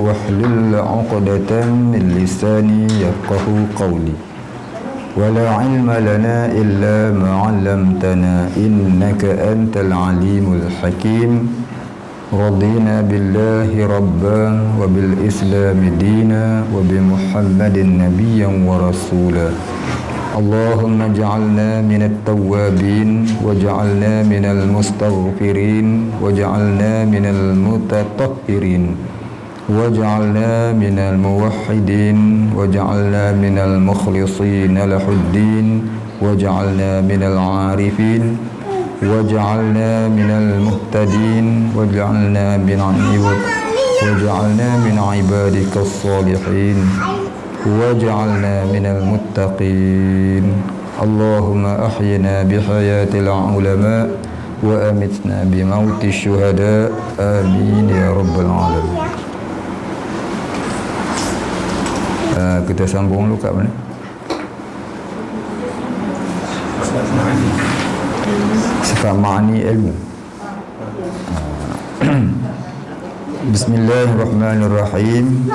واحلل عقدة من لساني يفقه قولي ولا علم لنا إلا ما علمتنا إنك أنت العليم الحكيم رضينا بالله ربا وبالإسلام دينا وبمحمد نبيا ورسولا اللهم اجعلنا من التوابين واجعلنا من المستغفرين واجعلنا من المتطهرين واجعلنا من الموحدين واجعلنا من المخلصين له الدين واجعلنا من العارفين واجعلنا من المهتدين واجعلنا من عبادك الصالحين واجعلنا من المتقين اللهم أحينا بحياة العلماء وأمتنا بموت الشهداء آمين يا رب العالمين. Kita sambung dulu kat mana? Sifat ma'ani ilmu. Bismillahirrahmanirrahim.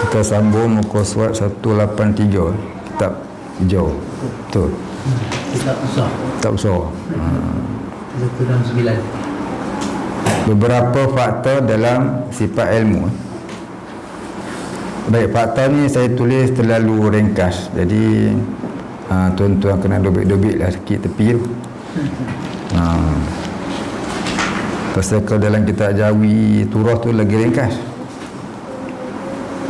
Kita sambung muka surat 183, kitab hijau. Betul. Kitab besar. Kitab besar. 169. Beberapa fakta dalam sifat ilmu. Baik, fakta ni saya tulis terlalu ringkas. Jadi tuan-tuan kena dobik-dobik lah sikit tepi tu. Pasal kalau dalam kitab Jawi Turah tu lagi ringkas.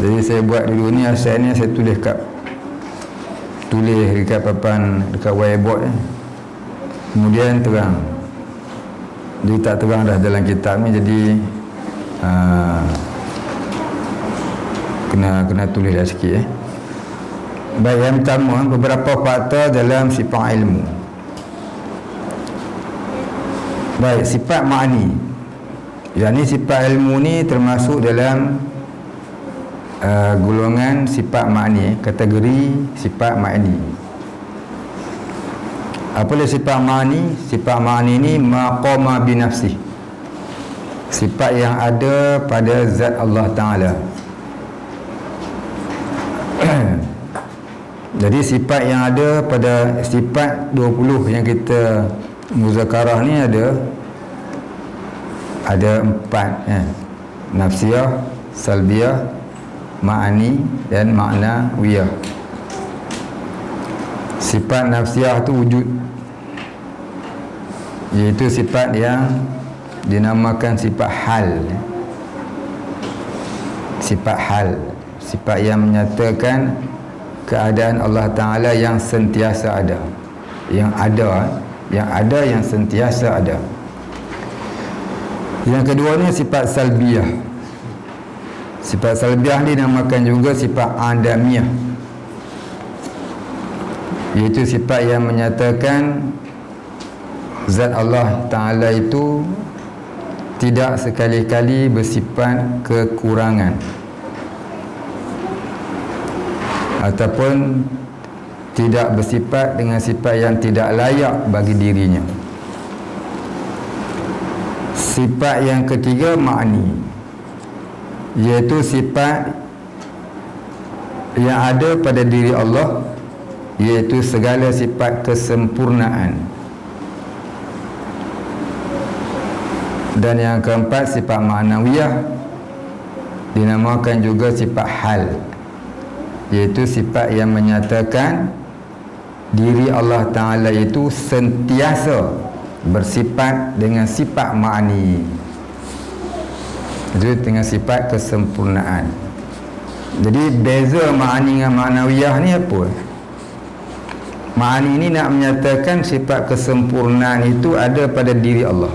Jadi saya buat dulu ni, asalnya saya tulis dekat papan, dekat whiteboard ni. Kemudian terang. Jadi tak terang dah dalam kitab ni, jadi kena tulis dah sikit. Baik, yang pertama, beberapa fakta dalam sifat ilmu. Baik, sifat ma'ani. Yang ni sifat ilmu ni termasuk dalam golongan sifat ma'ani, kategori sifat ma'ani. Apa dia sifat ma'ani? Sifat ma'ani ni maqama binafsih, sifat yang ada pada zat Allah Ta'ala. Jadi sifat yang ada pada sifat 20 yang kita muzakarah ni ada 4 nafsiyah, salbiyah, ma'ani dan ma'nawiyah. Sifat nafsiyah tu wujud, iaitu sifat yang dinamakan sifat hal. Sifat hal, sifat yang menyatakan keadaan Allah Ta'ala yang sentiasa ada, yang sentiasa ada. Yang kedua ni sifat salbiyah. Sifat salbiyah ni dinamakan juga sifat adamiyah, iaitu sifat yang menyatakan zat Allah Ta'ala itu tidak sekali-kali bersifat kekurangan ataupun tidak bersifat dengan sifat yang tidak layak bagi dirinya. Sifat yang ketiga ma'ni, iaitu sifat yang ada pada diri Allah, iaitu segala sifat kesempurnaan. Dan yang keempat sifat ma'nawiyah, dinamakan juga sifat hal, iaitu sifat yang menyatakan diri Allah Ta'ala itu sentiasa bersifat dengan sifat ma'ani, itu dengan sifat kesempurnaan. Jadi beza ma'ani dengan ma'nawiyah ni apa? Ma'ani ni nak menyatakan sifat kesempurnaan itu ada pada diri Allah.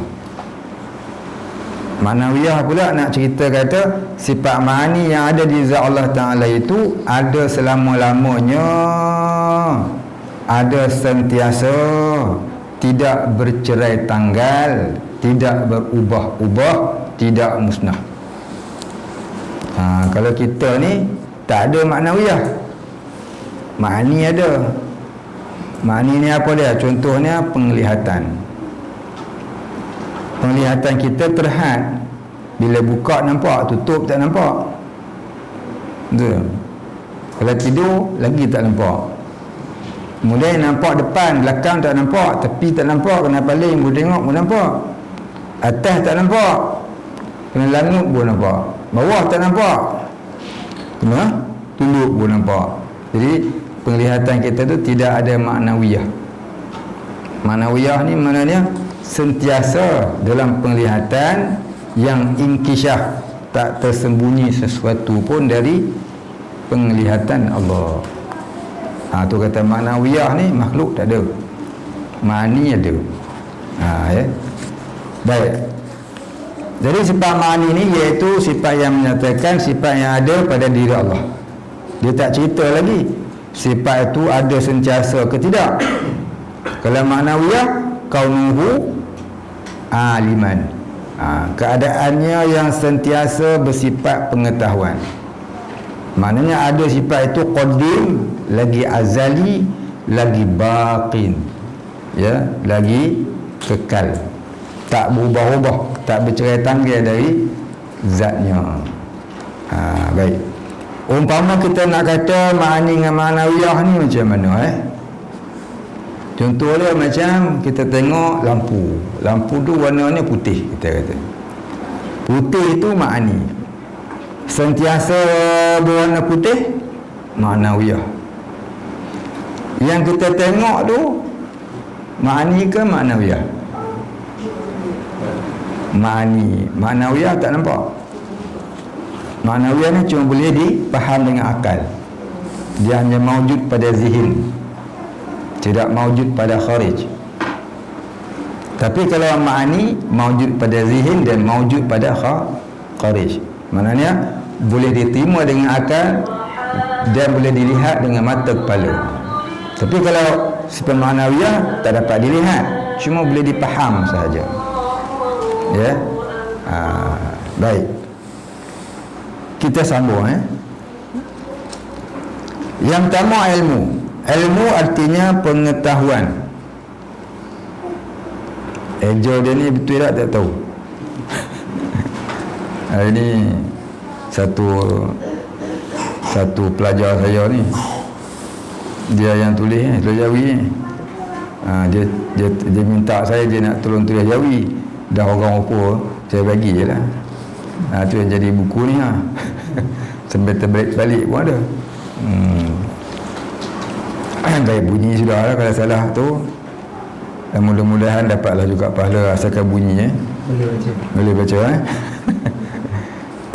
Ma'nawiyah pula nak cerita kata sifat ma'ani yang ada di zat Allah Ta'ala itu ada selama-lamanya, ada sentiasa, tidak bercerai tanggal, tidak berubah-ubah, tidak musnah. Kalau kita ni tak ada ma'nawiyah, ma'ani ada. Ma'ani ni apa dia? Contohnya penglihatan. Penglihatan kita terhad Bila buka nampak, tutup tak nampak. Betul. Kalau tidur lagi tak nampak. Kemudian nampak depan, belakang tak nampak, tepi tak nampak, kena paling boleh tengok pun nampak. Atas tak nampak, kena langut pun nampak. Bawah tak nampak, kena tunduk pun nampak. Jadi penglihatan kita tu tidak ada maknawiyah. Maknawiyah ni maknanya sentiasa dalam penglihatan yang inkishaf, tak tersembunyi sesuatu pun dari penglihatan Allah. Tu kata maknawiyah ni makhluk tak ada, ma'ani ada. Ya. Baik. Jadi sifat ma'ani ni iaitu sifat yang menyatakan sifat yang ada pada diri Allah. Dia tak cerita lagi sifat itu ada sentiasa ke tidak. Kalau maknawiyah, kaunuhu aliman, keadaannya yang sentiasa bersifat pengetahuan. Maknanya ada sifat itu qadim, lagi azali, lagi baqin, ya, lagi kekal, tak berubah-ubah, tak bercerai tanggai dari zatnya. Baik. Umpama kita nak kata ma'ani dengan ma'nawiyah ni macam mana Contoh dia macam kita tengok lampu. Lampu tu warnanya putih, kita kata. Putih itu ma'ani. Sentiasa berwarna putih, ma'nawiyah. Yang kita tengok tu ma'ani ke ma'nawiyah? Ma'ani. Ma'nawiyah tak nampak. Ma'nawiyah ni cuma boleh dipaham dengan akal. Dia hanya maujud pada zihin, tidak maujud pada kharij. Tapi kalau ma'ani maujud pada zihin dan maujud pada kharij. Maknanya boleh diterima dengan akal dan boleh dilihat dengan mata kepala. Tapi kalau sifat ma'nawiyah tak dapat dilihat, cuma boleh dipaham sahaja. Ya. Baik. Kita sambung Yang pertama ilmu. Ilmu artinya pengetahuan. Ejo dia ni betul tak tahu. Hari ni satu pelajar saya ni, dia yang tulis tulis Jawi ni. Dia minta saya, dia nak tolong tulis Jawi. Dah orang apa, saya bagi je lah. Tu yang jadi buku ni sampai terbalik-balik pun ada. Gaya bunyi sudah lah, kalau salah tu. Dan mudah-mudahan dapatlah juga pahala asalkan bunyi boleh baca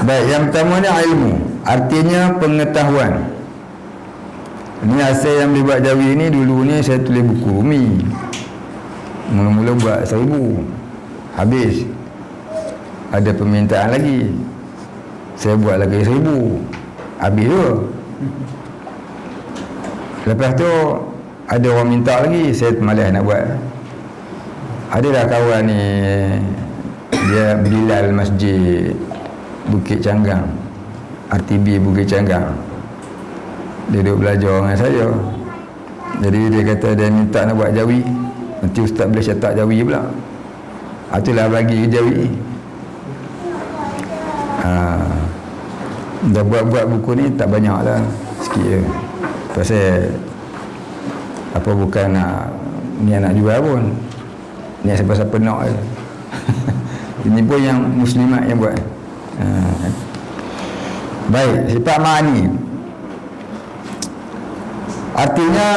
Baik, yang pertama ni ilmu, artinya pengetahuan. Ini asal yang dibuat Jawi ni, dulu ni saya tulis buku Rumi. Mula-mula buat 1000, habis ada permintaan lagi, saya buat lagi 1000, habis tu. Lepas tu ada orang minta lagi, saya malas nak buat. Ada dah kawan ni, dia Bilal Masjid Bukit Canggang, RTB Bukit Canggang. Dia duduk belajar dengan saya. Jadi dia kata dia minta nak buat Jawi. Nanti ustaz boleh cetak Jawi pula. Itulah bagi Jawi. Dah buat-buat buku ni tak banyak lah, sikit je. Pasal apa, bukan niat nak jual pun, niat siapa-siapa nak je. Ini pun yang muslimat yang buat. Baik, sifat ma'ani artinya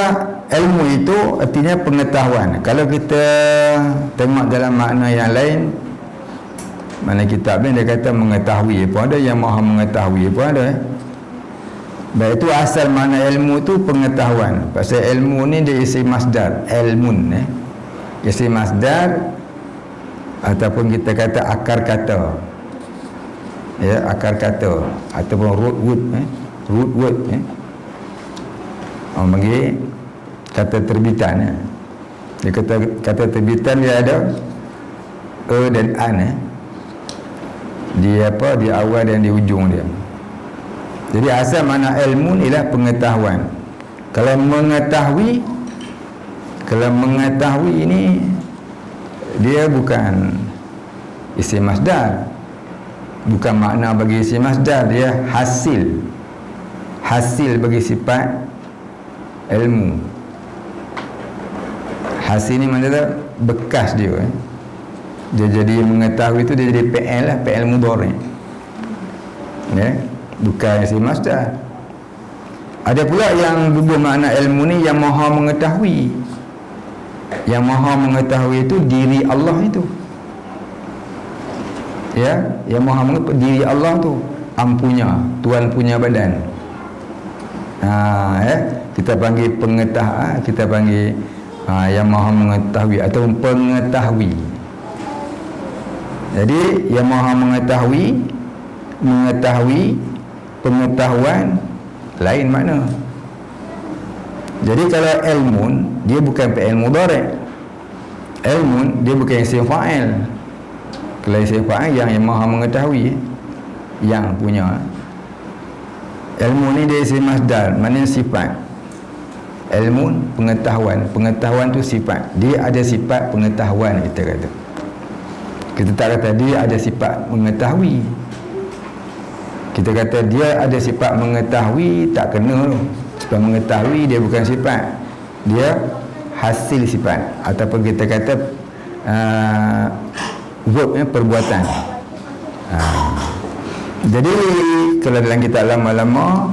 ilmu itu artinya pengetahuan. Kalau kita tengok dalam makna yang lain, mana kitab ni dia kata mengetahui pun ada, yang maha mengetahui pun ada. Baik, itu asal makna ilmu tu pengetahuan. Pasal ilmu ni dia isi masdar, ilmun isi masdar, ataupun kita kata akar kata, ya, akar kata ataupun root word orang panggil kata terbitan. Dia kata terbitan dia ada dan an dia apa, di awal dan di ujung dia. Jadi asal makna ilmu ialah pengetahuan. Kalau mengetahui ini dia bukan isim masdar, bukan makna bagi isim masdar, dia hasil bagi sifat ilmu. Hasil ni mana tu bekas dia dia jadi mengetahui tu, dia jadi PL lah, PL mudhari ya, bukan isim masdar. Ada pula yang gugur makna ilmu ni yang maha mengetahui. Yang maha mengetahui itu diri Allah itu ya, yang maha mengetahui diri Allah tu, ampunya, Tuhan punya badan. Ya, kita panggil pengetahuan, kita panggil yang maha mengetahui atau pengetahui. Jadi yang maha mengetahui pengetahuan lain makna. Jadi kalau ilmun, dia bukan fi'il mudhari'. Ilmun dia bukan isim fa'il. Kalau isim fa'il yang maha mengetahui, yang punya. Ilmu ni dia isim masdar, maknanya sifat. Ilmun pengetahuan tu sifat. Dia ada sifat pengetahuan, kita kata. Kita tak kata dia ada sifat mengetahui. Kita kata dia ada sifat mengetahui, tak kena tu. Sifat mengetahui dia bukan sifat, dia hasil sifat, ataupun kita kata verbnya perbuatan. Jadi kalau dalam kitab lama-lama,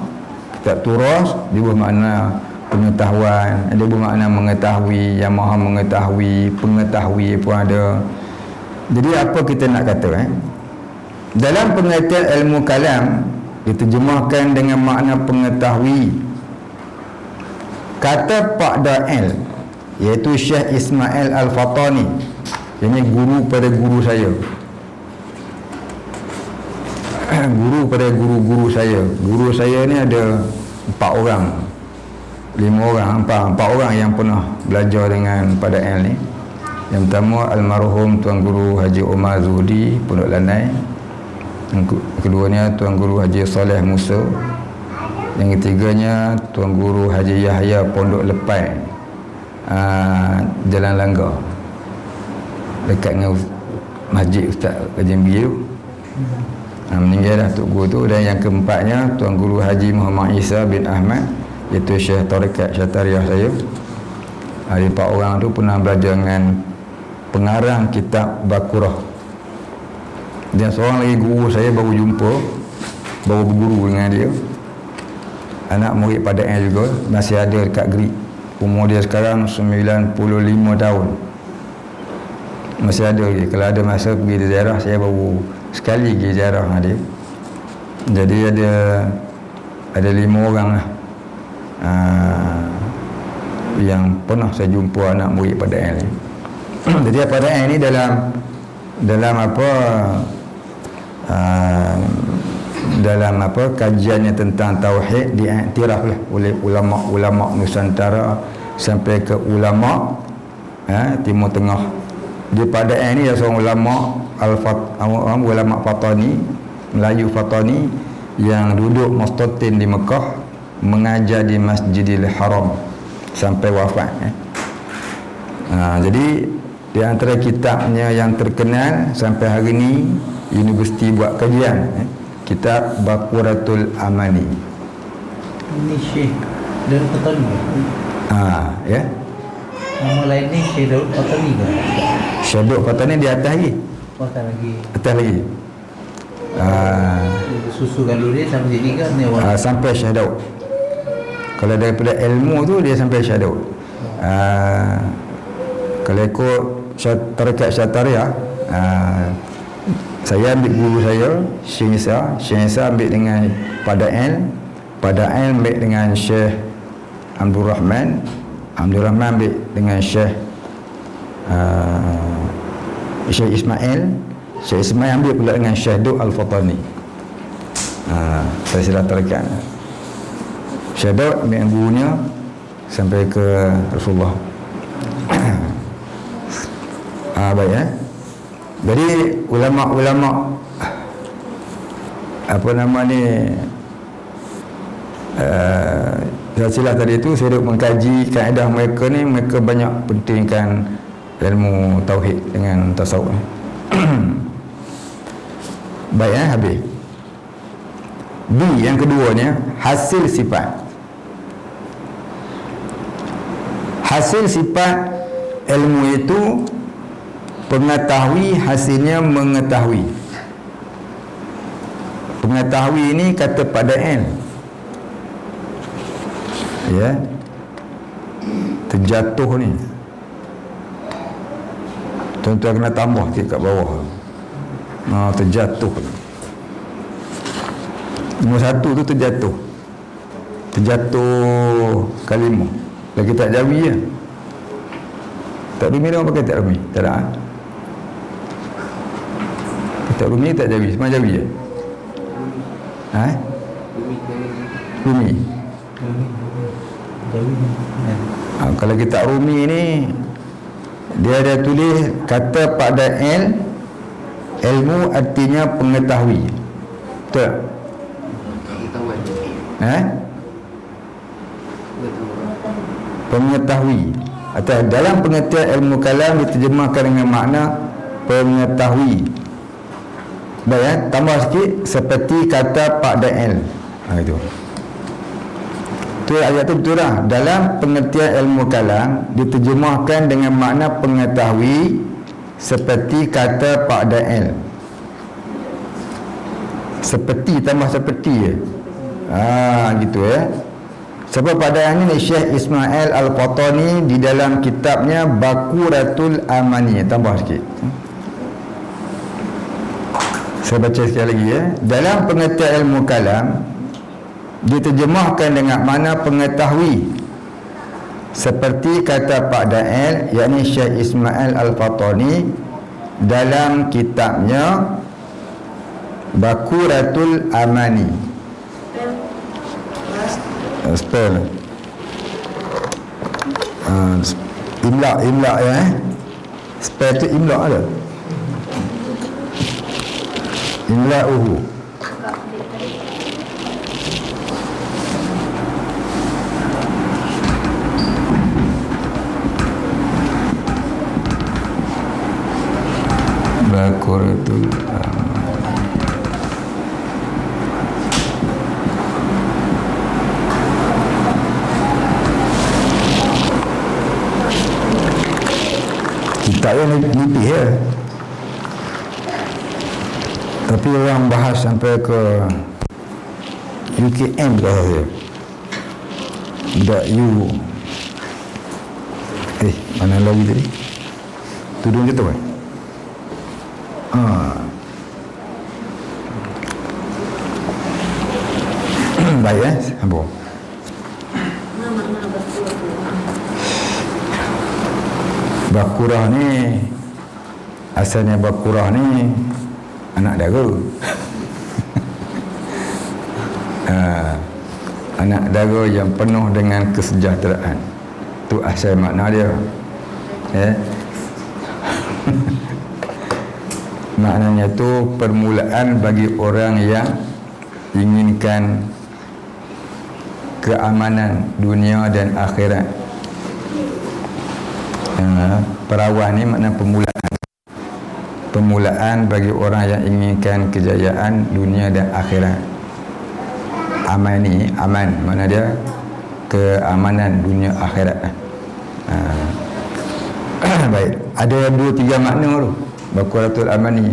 kitab turas, dia bermakna pengetahuan, dia bermakna mengetahui, yang maha mengetahui, pengetahui pun ada. Jadi apa kita nak kata dalam pengertian ilmu kalam diterjemahkan dengan makna pengetahui. Kata Pak Da'il, iaitu Syekh Ismail Al-Fatani, ini guru pada guru saya, guru pada guru-guru saya. Guru saya ni ada 4 orang, 4 orang yang pernah belajar dengan Pak Da'il ni. Yang pertama almarhum Tuan Guru Haji Omar Zuhdi, Pondok Lanai. Yang keduanya Tuan Guru Haji Saleh Musa. Yang ketiganya Tuan Guru Haji Yahya Pondok Lepai, Jalan Langgar, dekat dengan Masjid Ustaz Kajimbi tu. Meninggal dah Tok Guru tu. Dan yang keempatnya Tuan Guru Haji Muhammad Isa bin Ahmad, iaitu Syekh Tarikat Syatariah saya. Ada 4 orang tu pernah belajar dengan pengarang kitab Baqarah. Dan seorang lagi guru saya baru jumpa, baru berguru dengan dia, anak murid Padang juga, masih ada dekat Greek. Umur dia sekarang 95 tahun, masih ada lagi. Kalau ada masa pergi ziarah, saya baru sekali pergi ziarah dengan dia. Jadi ada 5 orang lah yang pernah saya jumpa anak murid Padang ni. Jadi Padang ni dalam kajiannya tentang tauhid diiktiraf lah oleh ulama Nusantara sampai ke ulama Timur Tengah. Di Padang ni ada seorang ulama Fatani, Melayu Fatani, yang duduk mustatin di Mekah, mengajar di Masjidil Haram sampai wafat. Jadi di antara kitabnya yang terkenal sampai hari ini, universiti buat kajian, kitab Baqaratul Amani. Ini Syekh Daud Fatani. Ya. Nama lain ni Syekh Daud Fatani ke? Syekh Daud Fatani di atas lagi. Atas lagi. Atas lagi. Susukan dulu dia sampai sini kan? Sampai Syekh Daud. Kalau daripada ilmu tu dia sampai Syekh Daud. Kalau ikut Tarikat Syatariah, saya ambil guru saya Syekh Isa ambil dengan Pada'il ambil dengan Syekh Abdul Rahman ambil dengan Syekh Ismail ambil pula dengan Syekh Daud Al-Fatani. Saya silap tarikat. Syekh Daud ambil gurunya sampai ke Rasulullah. Baik. Jadi ulama-ulama silsilah tadi itu, saya duk mengkaji kaedah mereka ni. Mereka banyak pentingkan ilmu tauhid dengan tasawuf. Baik, habis. B yang keduanya, hasil sifat. Hasil sifat ilmu itu pengetahui, hasilnya mengetahui. Pengetahui ini kata pada N, ya, terjatuh ni. Tuan-tuan kena tambah sikit kat bawah. Terjatuh. Nombor satu tu terjatuh. Terjatuh kalimah. Lagi tak jawi ya. Tak rumi dia orang pakai tak rumi? Tak ada. Tak rumi tak jawi. Semua jawi je. Rumi. Kalau kita rumi ni, dia ada tulis kata pada L, ilmu artinya pengetahui. Betul? Pengetahui. Atau dalam pengertian ilmu kalam diterjemahkan dengan makna pengetahui. Baik, tambah sikit, seperti kata pada L. Itu. Tu ayat tu betul lah. Dalam pengertian ilmu kalam diterjemahkan dengan makna pengetahui seperti kata pada L. Seperti tambah seperti je. Gitu ya. Sebab pada ini Syekh Ismail Al-Qahtani di dalam kitabnya Baquratul Amani, tambah sikit. Saya baca sekali lagi ya. Dalam pengertian ilmu kalam diterjemahkan dengan makna pengetahui seperti kata Pak Dael, yakni Syekh Ismail Al-Qahtani dalam kitabnya Baquratul Amani. Spell imla ya. Spell tu imla ada. Imla'uhu. Baquratul Amani. Kitab yang nipis ya. Tapi orang bahas sampai ke UKM dah saya. Budak U. Mana lagi tadi? Tudung je tu kan? Baik sambung. Baqurah ni, asalnya Baqurah ni anak dara. Anak dara yang penuh dengan kesejahteraan. Tu asal makna dia. Maknanya tu permulaan bagi orang yang inginkan keamanan dunia dan akhirat. Perawan ni makna permulaan. Permulaan bagi orang yang inginkan kejayaan dunia dan akhirat. Aman ni, aman, mana dia? Keamanan dunia akhirat. Baik, ada 2-3 makna tu Baquratul Amani.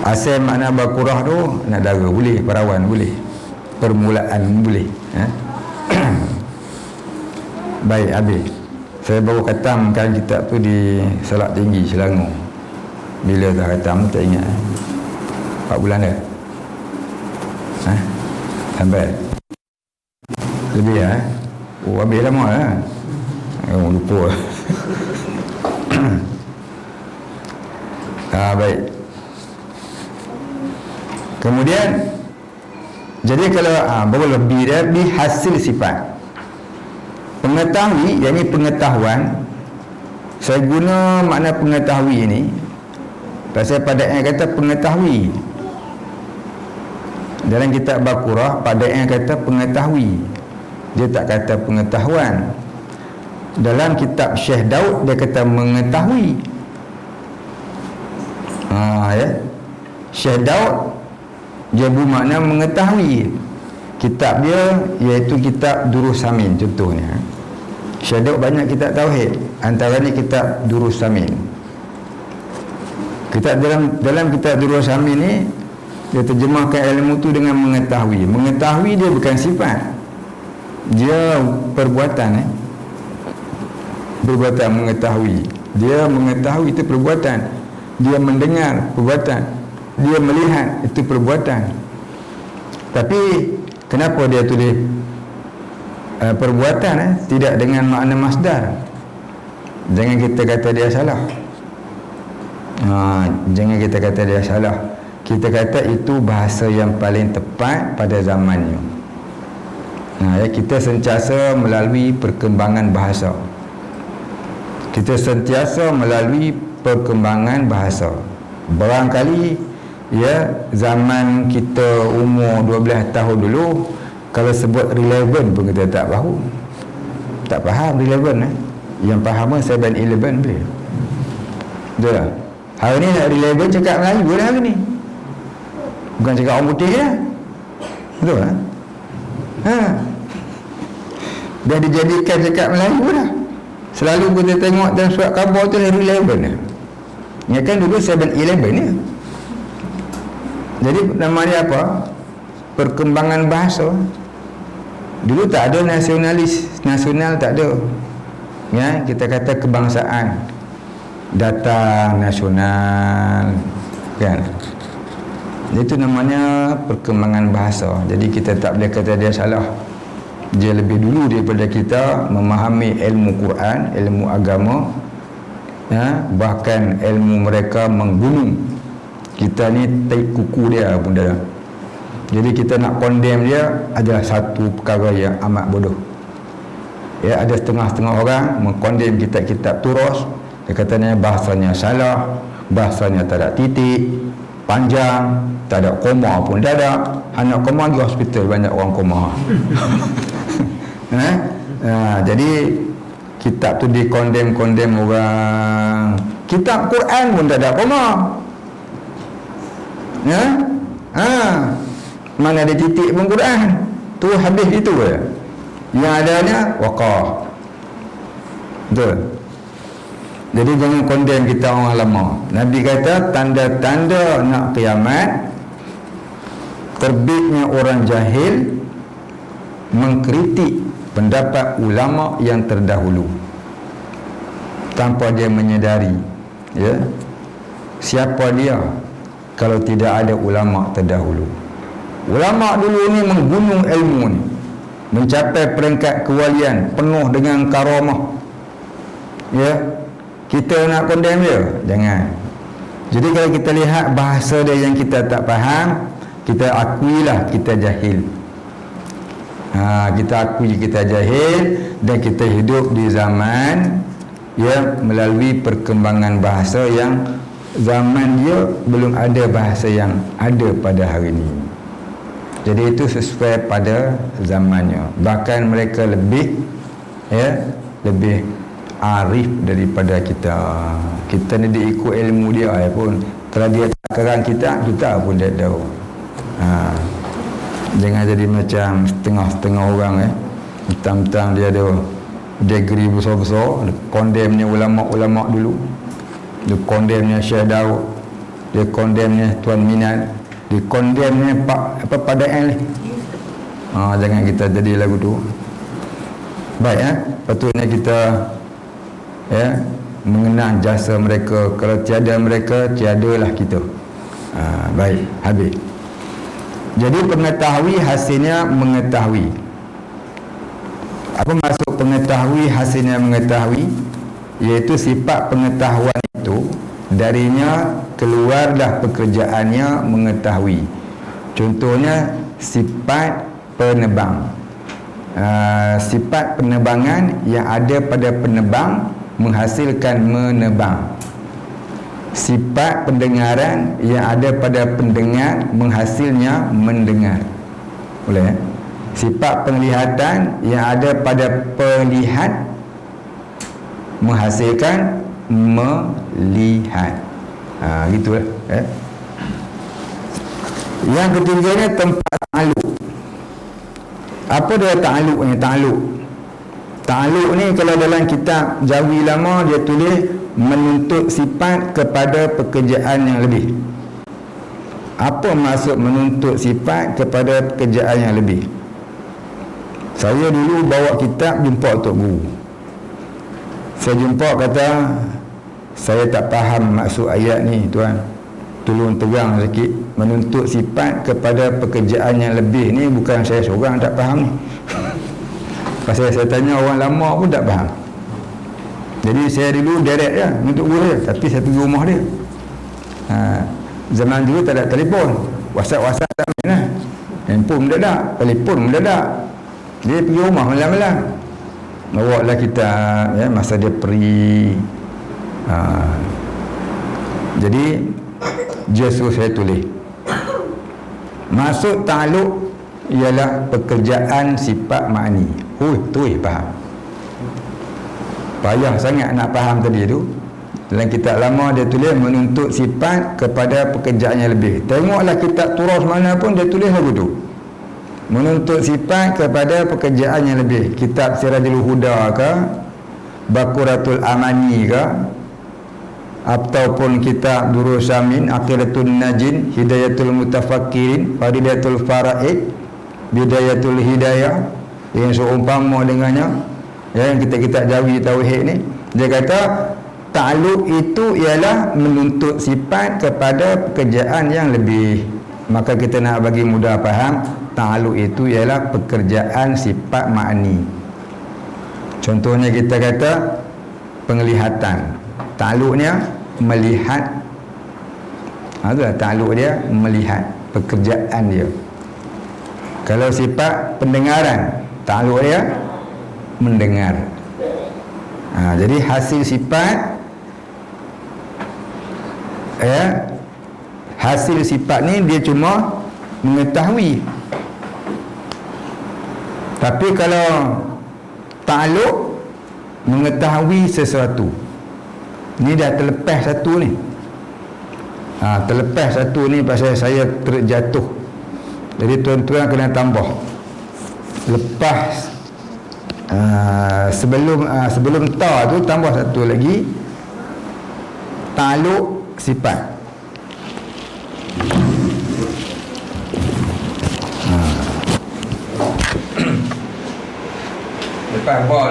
Asal makna Baqurah tu nak dara boleh, perawan boleh, permulaan boleh. Baik, habis. Saya baru khatamkan kitab tu di Salak Tinggi, Selangor. Bila dah khatam tak ingat. 4 bulan dah. Sampai lebih ya. Habis lama lah. Lupa. Baik. Kemudian jadi kalau baru lebih dia di hasil sifat. Pengetahui, yakni pengetahuan. Saya guna makna pengetahui ini pasal pada yang kata pengetahui. Dalam kitab Baqurah pada yang kata pengetahui, dia tak kata pengetahuan. Dalam kitab Syekh Daud dia kata mengetahui. Ya. Syekh Daud dia bermakna mengetahui. Kitab dia iaitu kitab Durus Samin contohnya. Syekh Daud banyak kitab tauhid, antaranya kitab Durus Samin. Kitab dalam kitab Durus Samin ni dia terjemahkan ilmu tu dengan mengetahui. Mengetahui dia bukan sifat, dia perbuatan. Perbuatan mengetahui. Dia mengetahui itu perbuatan. Dia mendengar perbuatan. Dia melihat itu perbuatan. Tapi kenapa dia tulis perbuatan tidak dengan makna masdar? Jangan kita kata dia salah. Jangan kita kata dia salah. Kita kata itu bahasa yang paling tepat pada zamannya. Kita sentiasa melalui perkembangan bahasa. Kita sentiasa melalui perkembangan bahasa. Barangkali zaman kita umur 12 tahun dulu, kalau sebut relevan pun kita tak faham. Tak faham relevan. Yang faham 7-Eleven boleh. Betul tak? Hari ni nak relevan cakap Melayu dah hari ni. Bukan cakap orang putih dah. Betul tak? Dah dijadikan cakap Melayu dah. Selalu kita tengok dalam surat khabar tu relevan. Ya kan dulu 7-Eleven ni. Jadi nama dia apa? Perkembangan bahasa. Dulu tak ada nasional tak ada. Ya, kita kata kebangsaan, datang nasional, kan? Itu namanya perkembangan bahasa. Jadi kita tak boleh kata dia salah. Dia lebih dulu daripada kita memahami ilmu Quran, ilmu agama, bahkan ilmu mereka menggunung. Kita ni taik kuku dia pun dah. Jadi kita nak condemn dia adalah satu perkara yang amat bodoh. Ada setengah-setengah orang mengkondem kitab-kitab Turus. Dia katanya bahasanya salah, bahasanya tak ada titik, panjang, tak ada koma pun tak ada. Anak koma di hospital banyak orang koma. Jadi kitab tu dikondem orang. Kitab Quran pun tak ada koma. Mana ada titik pun Quran tu habis itu je. Yang adanya waqah. Betul. Jadi jangan kondem kita orang lama. Nabi kata tanda-tanda nak kiamat, terbitnya orang jahil mengkritik pendapat ulama yang terdahulu tanpa dia menyedari. Siapa dia kalau tidak ada ulama terdahulu? Ulama dulu ni menggunung ilmu ni, mencapai peringkat kewalian, penuh dengan karamah. Kita nak condemn dia? Jangan. Jadi kalau kita lihat bahasa dia yang kita tak faham, kita akuilah kita jahil. Kita akui kita jahil, dan kita hidup di zaman melalui perkembangan bahasa yang zaman dia belum ada bahasa yang ada pada hari ini. Jadi itu sesuai pada zamannya. Bahkan mereka lebih arif daripada kita. Kita ni dia ikut ilmu dia pun. Kalau dia tak kerang kita pun dia tahu. Jangan jadi macam setengah-setengah orang mentang-mentang dia ada degree besar-besar, dia condemnnya ulama-ulama dulu, dia condemnya Syekh Daud, dia condemnya Tuan Minat, dia condemnya Padaan ni. Jangan kita jadi lagu tu. Baik, patutnya kita mengenang jasa mereka. Kalau tiada mereka, tiadalah kita. Baik, habis. Jadi pengetahui hasilnya mengetahui. Apa maksud pengetahui hasilnya mengetahui? Iaitu sifat pengetahuan itu darinya keluarlah pekerjaannya mengetahui. Contohnya sifat penebang. Sifat penebangan yang ada pada penebang menghasilkan menebang. Sifat pendengaran yang ada pada pendengar menghasilnya mendengar. Boleh? Sifat penglihatan yang ada pada pelihat menghasilkan melihat. Gitulah. Yang ketiga ni tempat ta'aluk. Apa dia ta'aluk ni? Ta'aluk ni kalau dalam kitab Jawi lama dia tulis menuntut sifat kepada pekerjaan yang lebih. Apa maksud menuntut sifat kepada pekerjaan yang lebih? Saya dulu bawa kitab jumpa Tok Guru. Saya jumpa kata, saya tak faham maksud ayat ni tuan. Tolong terang sikit. Menuntut sifat kepada pekerjaan yang lebih ni bukan saya seorang tak faham ni. Pasal saya tanya orang lama pun tak faham. Jadi saya dulu direct je untuk guru dia, tapi saya pergi rumah dia. Zaman dulu tak ada telefon, WhatsApp tak main lah. Handphone mendadak, telefon mendadak. Dia pergi rumah malam-malam, bawa lah kitab masa dia pergi. Jadi dia suruh saya tulis. Maksud ta'aluk ialah pekerjaan sifat ma'ni. Tulis faham. Payah sangat nak faham tadi tu. Dalam kitab lama dia tulis menuntut sifat kepada pekerjaan yang lebih. Tengoklah kitab turas mana pun dia tulis lagu tu. Menuntut sifat kepada pekerjaan yang lebih. Kitab Sirajul Huda ke, Baqaratul Amani ke, ataupun kitab Durrul Samin, Aqidatul Najin, Hidayatul Mutafakkirin, Faridatul Faraid, Bidayatul Hidayah, yang seumpama dengannya, yang kita Jawi Tauhid ni. Dia kata ta'aluk itu ialah menuntut sifat kepada pekerjaan yang lebih. Maka kita nak bagi mudah faham, ta'aluk itu ialah pekerjaan sifat ma'ni. Contohnya kita kata penglihatan, ta'aluknya melihat. Itulah ta'aluk dia, melihat pekerjaan dia. Kalau sifat pendengaran, ta'aluk dia mendengar. Jadi hasil sifat hasil sifat ni dia cuma mengetahui. Tapi kalau ta'aluk mengetahui sesuatu, ni dah terlepas satu ni. Terlepas satu ni pasal saya terjatuh. Jadi tuan-tuan kena tambah. Lepas sebelum ta tu tambah satu lagi, ta'aluk sifat. Lepas bawah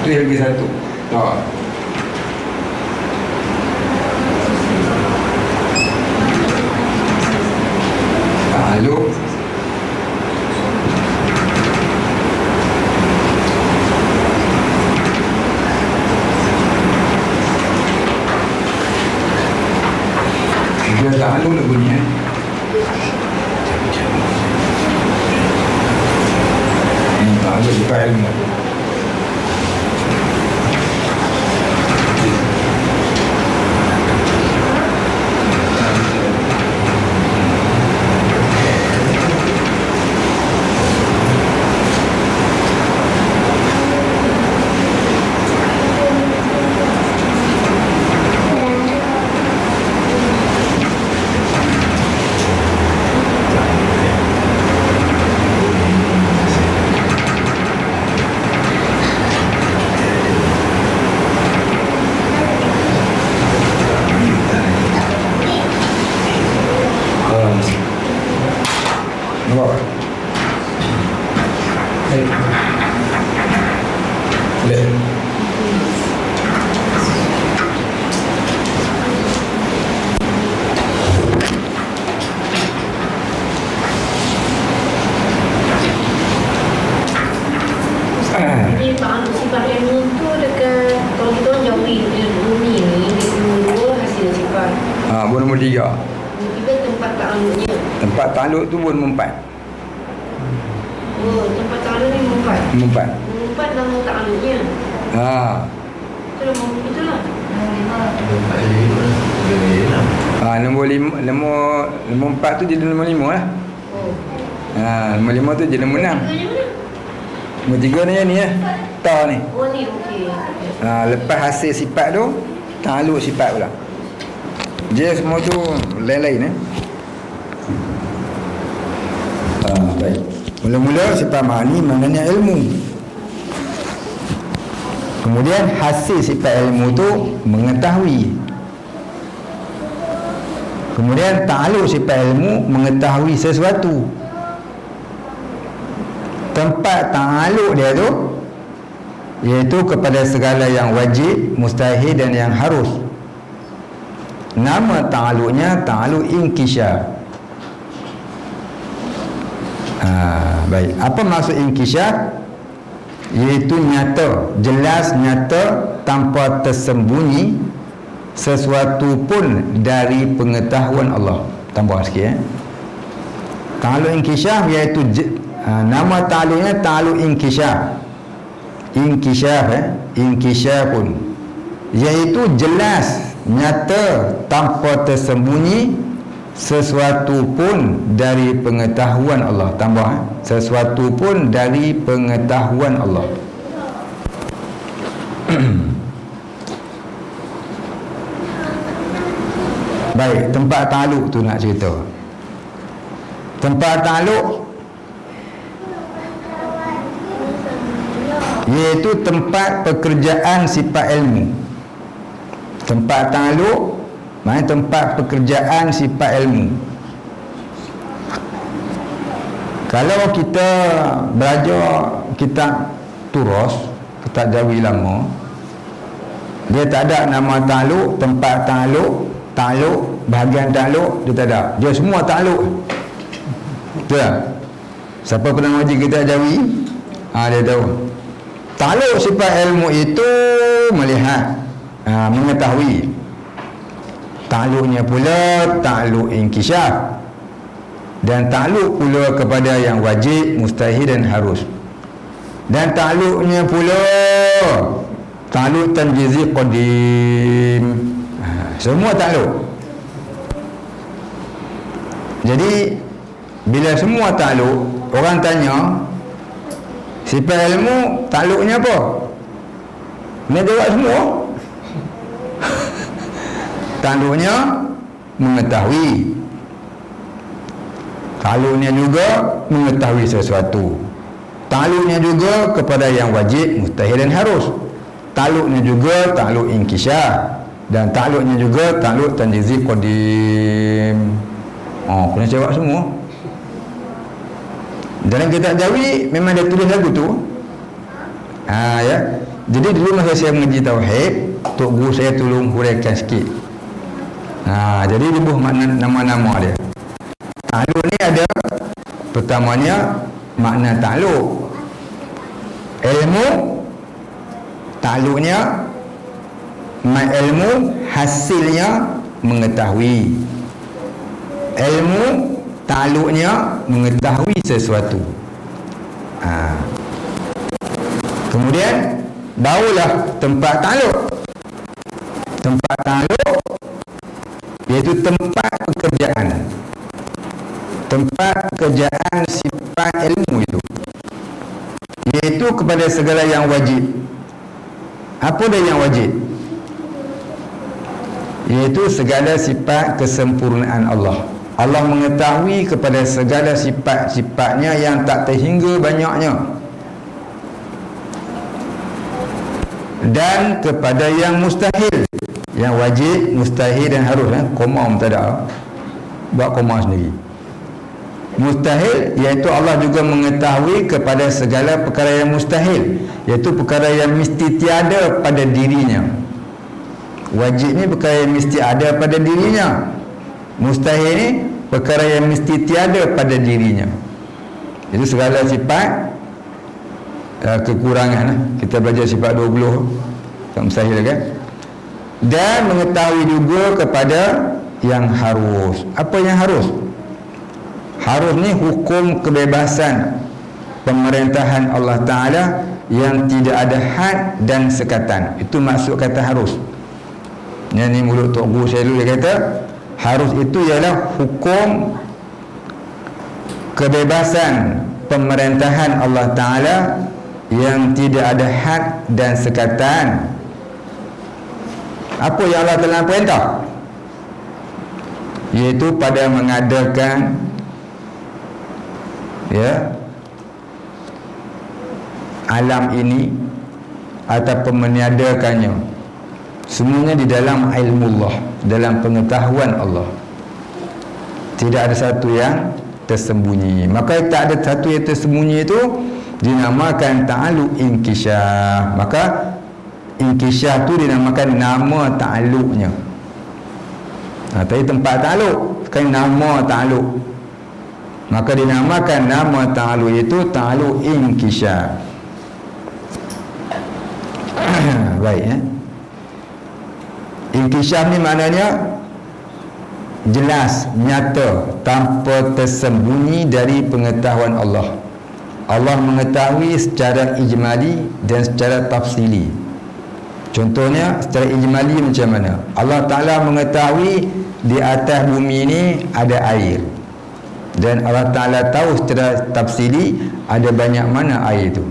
tu tu lagi satu. Ta'aluk dia ta'aluk nak bunyi ta'aluk juga ilmu. Nombor 3. Tiba tempat ta'aluknya. Tempat ta'aluk tu pun mempat. Tempat ta'aluk ni mempat. Mempat nama ta'aluknya. Itulah. Nombor 5. Nombor 4 tu jadi nombor 5 lah. Nombor 5 tu jadi nombor 6. Nombor 3 ni ya. Ta ni. Oh ni okey. Lepas hasil sifat tu, ta'alluq sifat pula. Dia semua tu lain-lain baik. Mula-mula sifat ma'ani maknanya ilmu. Kemudian hasil sifat ilmu tu mengetahui. Kemudian ta'alluq sifat ilmu mengetahui sesuatu. Tempat ta'alluq dia tu iaitu kepada segala yang wajib, mustahil dan yang harus. Nama ta'alluqnya ta'alluq inkishaf. Baik. Apa maksud inkishaf? Iaitu nyata, jelas, nyata, tanpa tersembunyi sesuatu pun dari pengetahuan Allah. Tambah sikit Ta'alluq inkishaf iaitu nama ta'alluqnya ta'alluq inkishaf. Inkishafun iaitu jelas, nyata, tanpa tersembunyi sesuatu pun dari pengetahuan Allah. Tambah sesuatu pun dari pengetahuan Allah. Baik, tempat ta'alluq tu nak cerita. Tempat ta'alluq iaitu tempat pekerjaan sifat ilmu. Tempat ta'alluq maknanya tempat pekerjaan sifat ilmu. Kalau kita belajar kitab Turas, kitab Jawi lama, dia tak ada nama ta'alluq, tempat ta'alluq, bahagian ta'alluq, dia tak ada. Dia semua ta'alluq. Betul tak? Siapa pernah ngaji kitab Jawi, dia tahu. Ta'alluq sifat ilmu itu melihat, mengetahui. Ta'alluqnya pula ta'alluq inkishaf, dan ta'alluq pula kepada yang wajib, mustahil dan harus. Dan ta'alluqnya pula ta'alluq tanjizi qadim. Semua ta'alluq. Jadi bila semua ta'alluq, orang tanya sifat ilmu ta'alluqnya apa? Dia jawab semua. Ta'alluqnya mengetahui. Ta'alluqnya juga mengetahui sesuatu. Ta'alluqnya juga kepada yang wajib, mustahil dan harus. Ta'alluqnya juga ta'alluq inkishaf, dan ta'alluqnya juga ta'alluq tanjizi qadim. Kena jawab semua. Dalam kitab Jawi memang dia tulis lagu tu. Ya. Jadi dulu masa saya mengaji tauhid, tok guru saya tolong huraikan sikit. Jadi dia buah makna nama-nama dia. Ta'alluq ni ada pertamanya makna ta'alluq. Ilmu ta'alluqnya ilmu hasilnya mengetahui. Ilmu ta'alluqnya mengetahui sesuatu. Kemudian barulah tempat ta'alluq. Tempat ta'alluq iaitu tempat pekerjaan. Tempat pekerjaan sifat ilmu itu, iaitu kepada segala yang wajib. Apa dia yang wajib? Iaitu segala sifat kesempurnaan Allah. Allah mengetahui kepada segala sifat-sifatnya yang tak terhingga banyaknya, dan kepada yang mustahil. Yang wajib, mustahil dan harus. Koma tak ada, buat koma sendiri. Mustahil iaitu Allah juga mengetahui kepada segala perkara yang mustahil, iaitu perkara yang mesti tiada pada dirinya. Wajib ni perkara yang mesti ada pada dirinya. Mustahil ni perkara yang mesti tiada pada dirinya. Itu segala sifat kekurangan. Kita belajar sifat 20, tak mustahil kan. Dan mengetahui juga kepada yang harus. Apa yang harus? Harus ni hukum kebebasan pemerintahan Allah Ta'ala yang tidak ada had dan sekatan. Itu maksud kata harus. Yang ni mulut Tok Guru saya dulu, dia kata harus itu ialah hukum kebebasan pemerintahan Allah Ta'ala yang tidak ada had dan sekatan. Apa yang Allah telah perintah? Iaitu pada mengadakan alam ini ataupun meniadakannya, semuanya di dalam ilmu Allah, dalam pengetahuan Allah. Tidak ada satu yang tersembunyi. Maka tak ada satu yang tersembunyi itu dinamakan ta'alluq inkisyaf. Maka inkisyaf tu dinamakan nama ta'alluqnya. Tadi tempat ta'alluq, sekarang nama ta'alluq. Maka dinamakan nama ta'alluq itu ta'alluq inkisyaf. Baik, Inkisyaf ni maknanya jelas, nyata, tanpa tersembunyi dari pengetahuan Allah. Allah mengetahui secara ijmali dan secara tafsili. Contohnya secara ijmali macam mana? Allah Ta'ala mengetahui di atas bumi ini ada air, dan Allah Ta'ala tahu secara tafsili ada banyak mana air itu.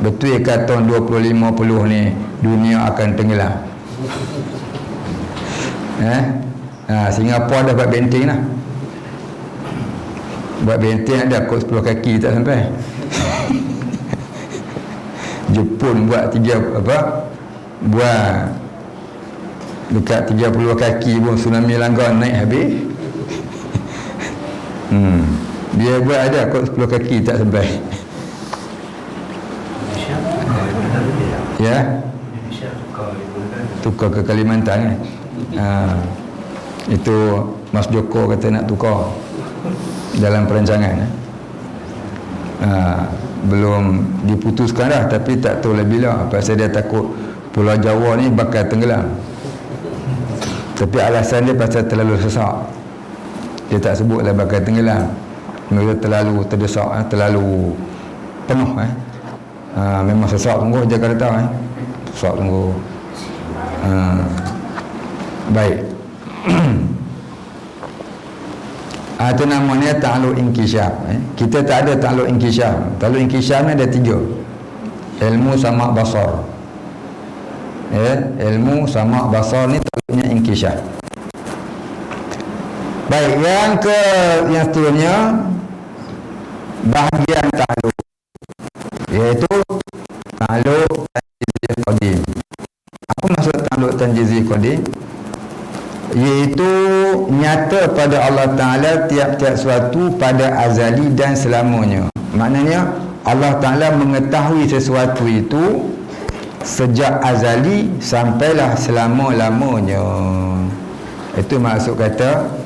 Betul ke tahun 2050 ni dunia akan tenggelam? Singapura dah buat benteng lah. Buat benteng ada kot 10 kaki tak sampai. Jepun buat buat dekat 30 kaki pun tsunami langgar naik habis. Dia buat ada kot 10 kaki tak sampai. Ya, tukar ke Kalimantan itu Mas Joko kata nak tukar dalam perancangan. Belum diputuskan dah, tapi tak tahu lah bila. Pasal dia takut Pulau Jawa ni bakal tenggelam. Tapi alasan dia pasal terlalu sesak. Dia tak sebutlah bakal tenggelam. Mereka terlalu terdesak, terlalu penuh. Memang sesak sungguh Jakarta. Sesak sungguh. Baik. Itu namanya ta'alluq inkisyaf. Kita tak ada ta'alluq inkisyaf. Ta'alluq inkisyaf ni ada 3. Ilmu, sama, basar. Ilmu, sama, basar ni ta'alluqnya inkisyaf. Baik, yang seterusnya bahagian ta'alluq, iaitu ta'alluq tanjizil qadim. Apa maksud ta'alluq tanjizil qadim? Iaitu nyata pada Allah Ta'ala tiap-tiap sesuatu pada azali dan selamanya. Maknanya Allah Ta'ala mengetahui sesuatu itu sejak azali sampailah selama-lamanya. Itu maksud kata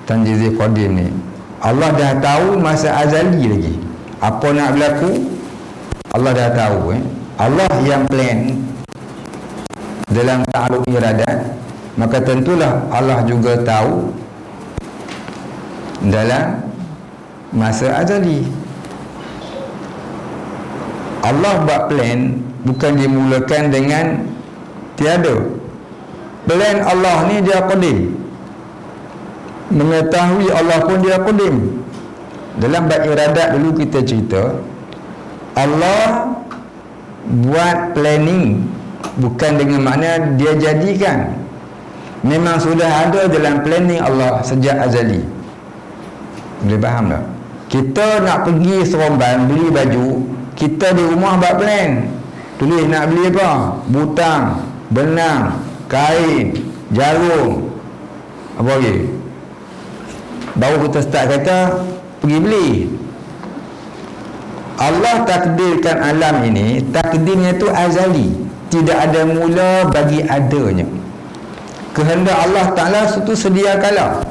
tanjizil qadim ni. Allah dah tahu masa azali lagi apa nak berlaku. Allah dah tahu. Allah yang plan dalam ta'alluq iradat, maka tentulah Allah juga tahu dalam masa azali. Allah buat plan bukan dimulakan dengan tiada. Plan Allah ni dia qadim. Mengetahui Allah pun dia qadim. Dalam bab iradat dulu kita cerita, Allah buat planning bukan dengan makna dia jadikan. Memang sudah ada dalam planning Allah sejak azali. Boleh faham tak? Kita nak pergi Seremban beli baju, kita di rumah buat plan. Tulis nak beli apa? Butang, benang, kain, jarum, apa lagi? Baru kita start kata pergi beli. Allah takdirkan alam ini, takdirnya tu azali. Tidak ada mula bagi adanya. Kehendak Allah Ta'ala itu sedia kala.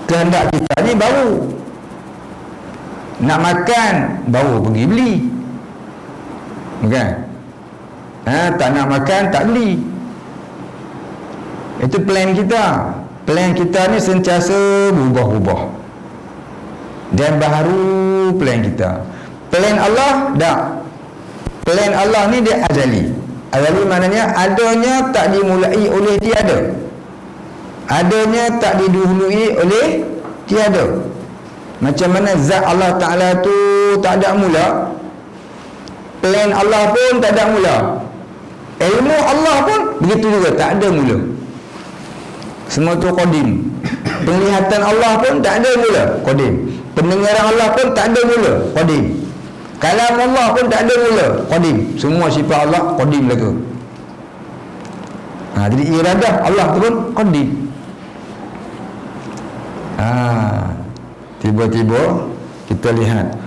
Kehendak kita ni baru. Nak makan, baru pergi beli. Bukan? Tak nak makan, tak beli. Itu plan kita. Plan kita ni sentiasa berubah-ubah. Dan baru plan kita. Plan Allah, tak. Plan Allah ni dia azali. Azali maknanya adanya tak dimulai oleh tiada. Adanya tak didahului oleh tiada. Macam mana zat Allah Ta'ala tu tak ada mula, plan Allah pun tak ada mula, ilmu Allah pun begitu juga, tak ada mula. Semua tu qadim. Penglihatan Allah pun tak ada mula, qadim. Pendengaran Allah pun tak ada mula, qadim. Kalam Allah pun tak ada mula, qadim. Semua sifat Allah qadim lagu. Jadi iradah Allah tu pun qadim. Tiba-tiba kita lihat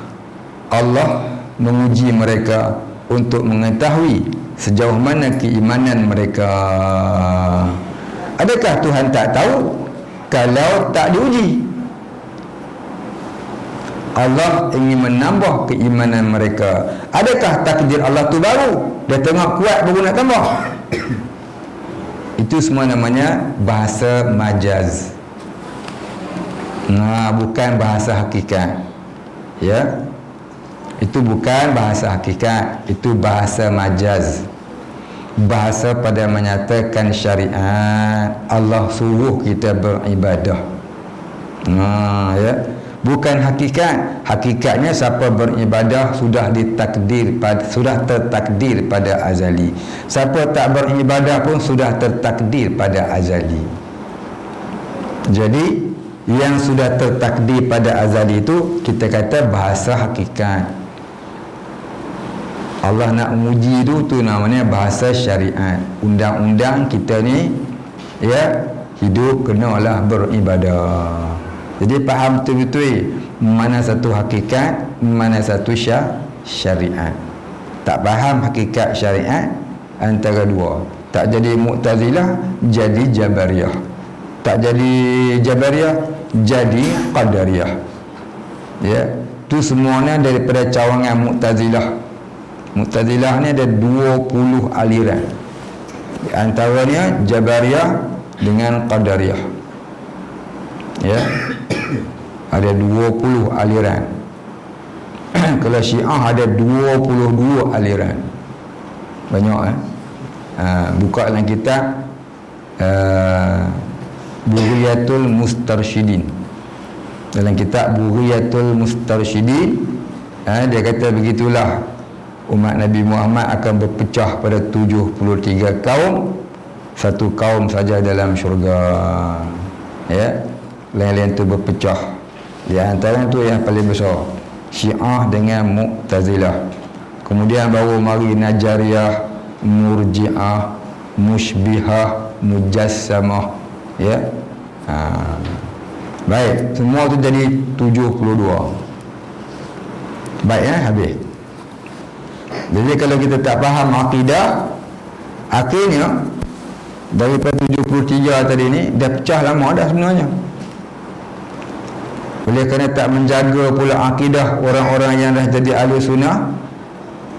Allah menguji mereka untuk mengetahui sejauh mana keimanan mereka. Adakah Tuhan tak tahu kalau tak diuji? Allah ingin menambah keimanan mereka. Adakah takdir Allah tu baru? Dia tengah kuat baru nak tambah? Itu semua namanya bahasa majaz. Bukan bahasa hakikat. Ya. Itu bukan bahasa hakikat, itu bahasa majaz. Bahasa pada menyatakan syariat. Allah suruh kita beribadah. Ya. Bukan hakikat. Hakikatnya siapa beribadah sudah tertakdir pada azali. Siapa tak beribadah pun sudah tertakdir pada azali. Jadi yang sudah tertakdir pada azali itu kita kata bahasa hakikat. Allah nak menguji tu namanya bahasa syariat. Undang-undang kita ni, ya, hidup kenalah beribadah. Jadi faham betul-betul mana satu hakikat, mana satu syariat. Tak faham hakikat syariat, antara dua. Tak jadi Mu'tazilah, jadi Jabariyah. Tak jadi Jabariyah, jadi Qadariyah. Ya, tu semuanya daripada cawangan Mu'tazilah. Mu'tazilah ni ada 20 aliran. Di antaranya Jabariyah dengan Qadariyah. Ya. Ada 20 aliran. Kalau Syiah ada 22 aliran. Banyak buka dalam kitab Bughiyatul Mustarsyidin. Dalam kitab Bughiyatul Mustarsyidin, dia kata begitulah umat Nabi Muhammad akan berpecah pada 73 kaum. Satu kaum saja dalam syurga. Ya. Lain-lain tu berpecah. Di antara tu yang paling besar Syiah dengan Mu'tazilah. Kemudian baru mari Najariyah, Murji'ah, Musybihah, Mujassamah. Ya. Baik, semua tu jadi 72. Baik, habis. Jadi kalau kita tak faham akidah, akhirnya daripada 73 tadi ni dah pecah lama dah sebenarnya. Oleh kerana tak menjaga pula akidah orang-orang yang dah jadi ahli sunnah,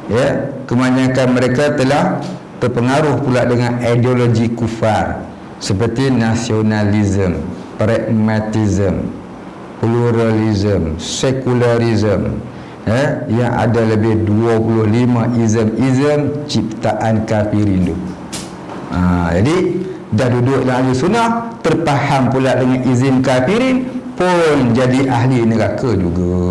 ya, kebanyakan mereka telah terpengaruh pula dengan ideologi kufar seperti nasionalisme, pragmatisme, pluralisme, sekularisme, ya, yang ada lebih 25 izm ciptaan kafirin tu. Jadi dah duduk dalam ahli sunnah, terfaham pula dengan izin kafirin, pun jadi ahli neraka juga,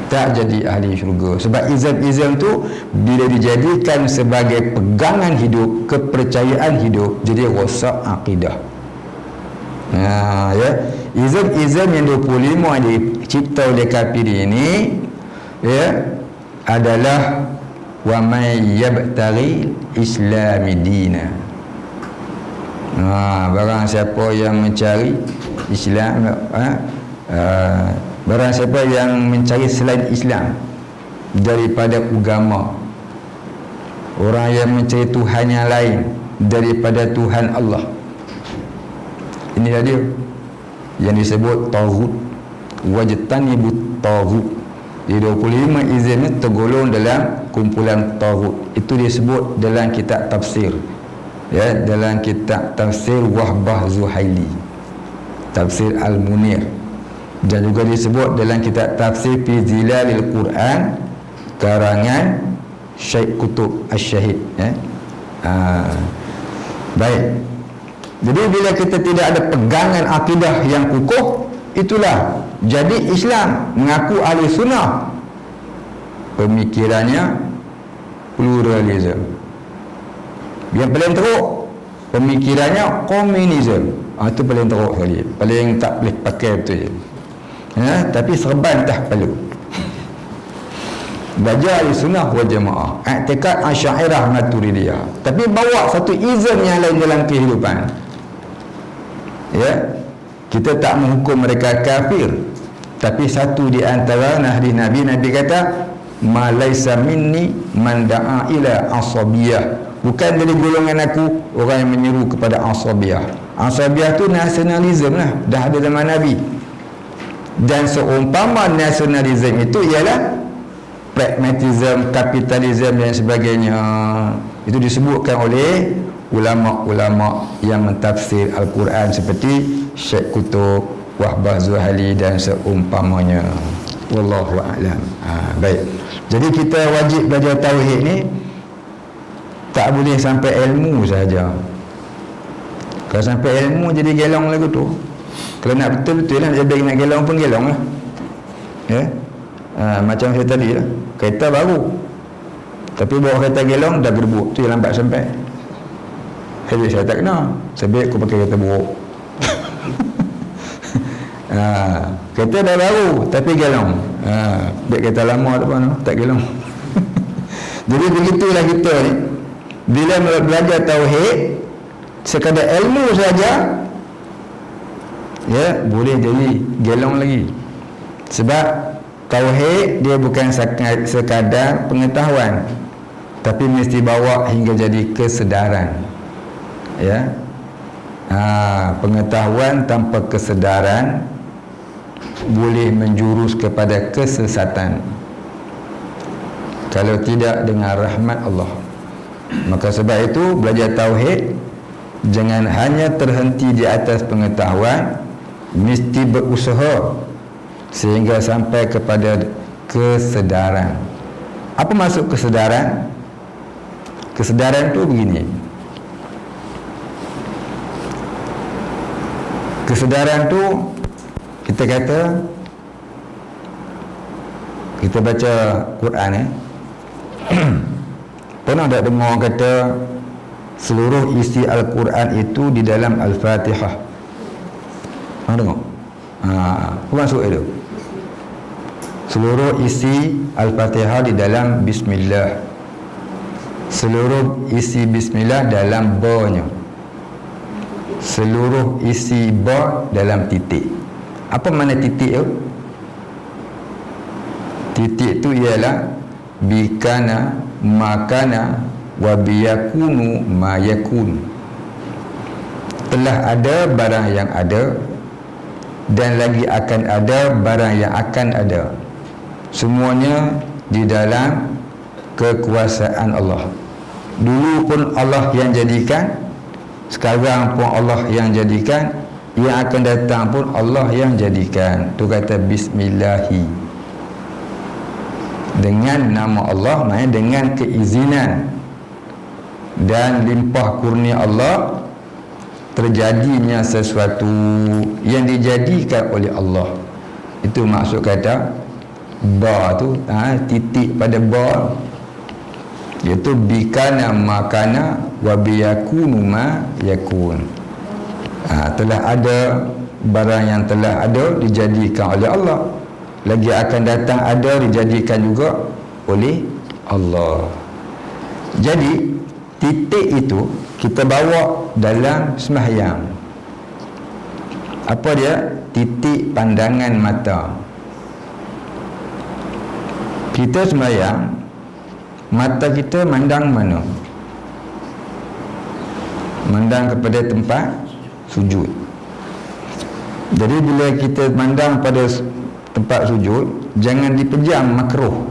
tak jadi ahli syurga. Sebab izm-izm tu bila dijadikan sebagai pegangan hidup, kepercayaan hidup, jadi rosak akidah. Ya, izm-izm yang 25 yang dicipta oleh kafir ini, ya, adalah wa may yabtaghi islami dina. Barang siapa yang mencari Islam, barang siapa yang mencari selain Islam daripada agama, orang yang mencari Tuhan yang lain daripada Tuhan Allah, inilah dia yang disebut taghut. Wajtanibut taghut. Di 25 izin ni tergolong dalam kumpulan taghut. Itu disebut dalam kitab tafsir, ya, dalam kitab tafsir Wahbah Zuhaili, tafsir Al-Munir, dan juga disebut dalam kitab tafsir Fi Zilalil Quran karangan Syekh Qutub Asy-Syahid, ya. Baik. Jadi bila kita tidak ada pegangan akidah yang kukuh, itulah jadi Islam, mengaku ahli sunnah, pemikirannya pluralism. Yang paling teruk pemikirannya komunism. Itu paling teruk sekali, paling tak boleh pakai betul je. Tapi serban tak perlu. Belajar ahli sunnah wal jamaah, i'tikad Asy'ariyah Maturidiyah, tapi bawa satu izm yang lain dalam kehidupan. Ya, kita tak menghukum mereka kafir, tapi satu di antara hadis Nabi kata, ma laisa minni man da'a ila asabiyah, bukan dari golongan aku orang yang menyeru kepada asabiyah. Asabiyah tu nasionalisme lah, dah ada zaman Nabi. Dan seumpama nasionalisme itu ialah pragmatism, kapitalism dan sebagainya. Itu disebutkan oleh ulama-ulama yang mentafsir Al-Quran seperti Syekh Kutub, Wahbah Zuhali dan seumpamanya. Wallahu a'lam. Baik. Jadi kita wajib belajar tauhid ni tak boleh sampai ilmu saja. Kalau sampai ilmu jadi gelong lagu tu. Kalau nak betul-betul lah nak gelong pun gelong lah. Ya. Macam saya tadi lah, kereta baru tapi bawa kereta gelong dah gerbuk, tu yang lambat sampai. Saya tak kena, sebab aku pakai kereta buruk. Kereta dah baru tapi gelong. Baik kereta lama tu pun tak gelong. Jadi begitulah kita ni, bila belajar tauhid sekadar ilmu saja, ya boleh jadi gelong lagi. Sebab tauhid dia bukan sekadar pengetahuan, tapi mesti bawa hingga jadi kesedaran. Ya. Pengetahuan tanpa kesedaran boleh menjurus kepada kesesatan. Kalau tidak dengan rahmat Allah. Maka sebab itu belajar tauhid jangan hanya terhenti di atas pengetahuan, mesti berusaha sehingga sampai kepada kesedaran. Apa maksud kesedaran? Kesedaran tu begini. Kesedaran tu kita kata, kita baca Quran pernah tak dengar kata seluruh isi Al-Quran itu di dalam Al-Fatihah? Pernah dengar? Apa maksud itu? Seluruh isi Al-Fatihah di dalam Bismillah, seluruh isi Bismillah dalam ba-nya, seluruh isi ba dalam titik. Apa makna titik tu? Titik tu ialah bikana makana wa biyakunu ma yakun. Telah ada barang yang ada dan lagi akan ada barang yang akan ada. Semuanya di dalam kekuasaan Allah. Dulu pun Allah yang jadikan, sekarang pun Allah yang jadikan, yang akan datang pun Allah yang jadikan. Tu kata bismillahi. Dengan nama Allah, maknanya dengan keizinan dan limpah kurnia Allah, terjadinya sesuatu yang dijadikan oleh Allah. Itu maksud kata ba tu, titik pada ba, iaitu bikana makana wa biyakunu ma yakun. Telah ada barang yang telah ada dijadikan oleh Allah, lagi akan datang ada dijadikan juga oleh Allah. Jadi titik itu kita bawa dalam sembahyang. Apa dia? Titik pandangan mata. Kita sembahyang, mata kita mandang mana? Mandang kepada tempat sujud. Jadi bila kita mandang pada tempat sujud, jangan dipejam, makruh.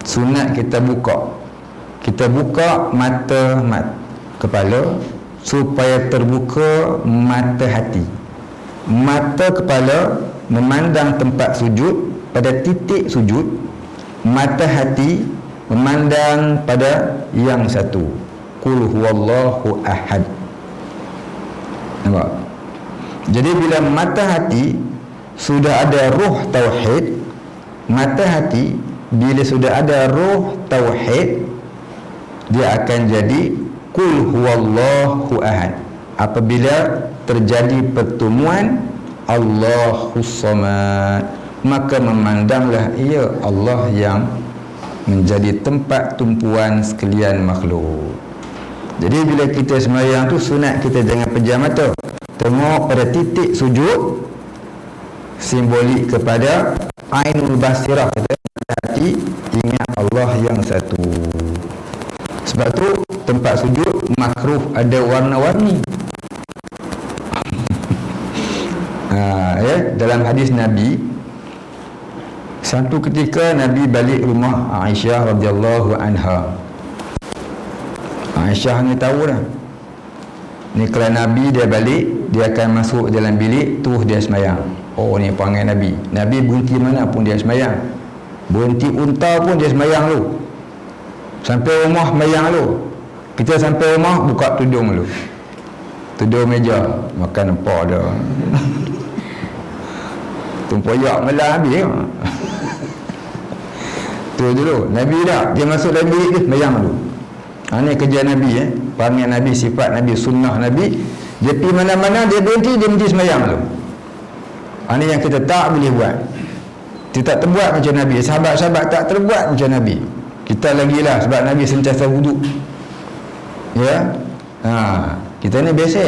Sunat kita buka. Kita buka mata kepala supaya terbuka mata hati. Mata kepala memandang tempat sujud pada titik sujud, mata hati memandang pada yang satu. Qul huwallahu ahad. Nampak? Jadi bila mata hati sudah ada ruh tauhid, mata hati bila sudah ada ruh tauhid, dia akan jadi qul huwallahu ahad. Apabila terjadi pertemuan Allahus samad, maka memandanglah ia Allah yang menjadi tempat tumpuan sekalian makhluk. Jadi bila kita sembahyang tu, sunat kita jangan pejam mata, tengok pada titik sujud, simbolik kepada ainul basirah, kita hati ingat Allah yang satu. Sebab tu tempat sujud makruh ada warna-warni. Dalam hadis Nabi, satu ketika Nabi balik rumah Aisyah radhiyallahu anha. Aisyah ni tahu dah. Ni kalau Nabi dia balik, dia akan masuk dalam bilik, tu dia sembahyang. Oh, ni perangai Nabi. Nabi berhenti mana pun dia sembahyang. Berhenti unta pun dia sembahyang lu. Sampai rumah sembahyang lu. Kita sampai rumah buka tudung lu. Tudung meja, makan empok dah. Tumpoyak malah habis. Tu dulu. Nabi dah, dia masuk dalam bilik dia sembahyang dulu. Ini kerja Nabi, perangai Nabi, sifat Nabi, sunnah Nabi. Dia pergi mana-mana, dia berhenti sembahyang dulu. Ini yang kita tak boleh buat. Kita tak terbuat macam Nabi. Sahabat-sahabat tak terbuat macam Nabi. Kita lagi lah, sebab Nabi sentiasa wuduk. Ya. Kita ni biasa.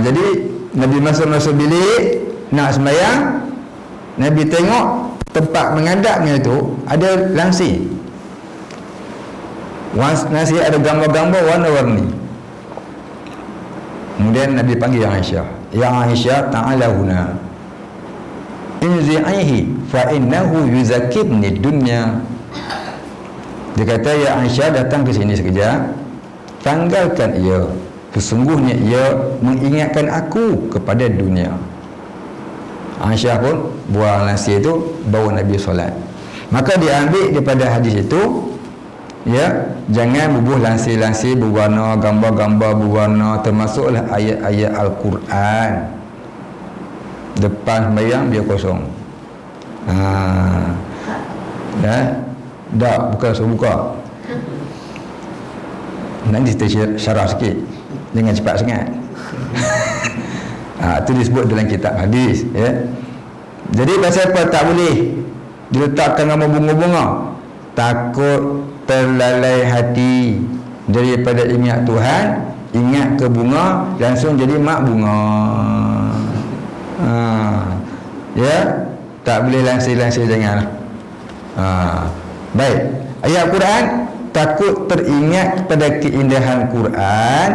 Jadi Nabi masuk bilik nak sembahyang, Nabi tengok tempat menghadapnya itu ada langsir. Langsir ada gambar-gambar warna-warni. Kemudian Nabi panggil Aisyah, "Ya Aisyah, ta'ala huna. Inzi'ihi fa innahu yuzakkirni dunya." Dia kata, "Ya Aisyah, datang ke sini sekejap. Tanggalkan ia. Sesungguhnya ia mengingatkan aku kepada dunia." Aisyah pun buang langsir itu, bawa Nabi solat. Maka diambil daripada hadis itu, ya, jangan bubuh langsir-langsir berwarna, gambar-gambar berwarna, termasuklah ayat-ayat Al-Quran. Depan sembahyang dia kosong. Dah, bukan suruh buka. Nanti kita syarah sikit, jangan cepat sangat. Itu disebut dalam kitab hadis, ya. Jadi pasal apa tak boleh diletakkan nama bunga-bunga? Takut terlalai hati daripada ingat Tuhan, ingat ke bunga, langsung jadi mak bunga. Ya, tak boleh langsir-langsir, janganlah. Baik, ayat Quran, takut teringat pada keindahan Quran,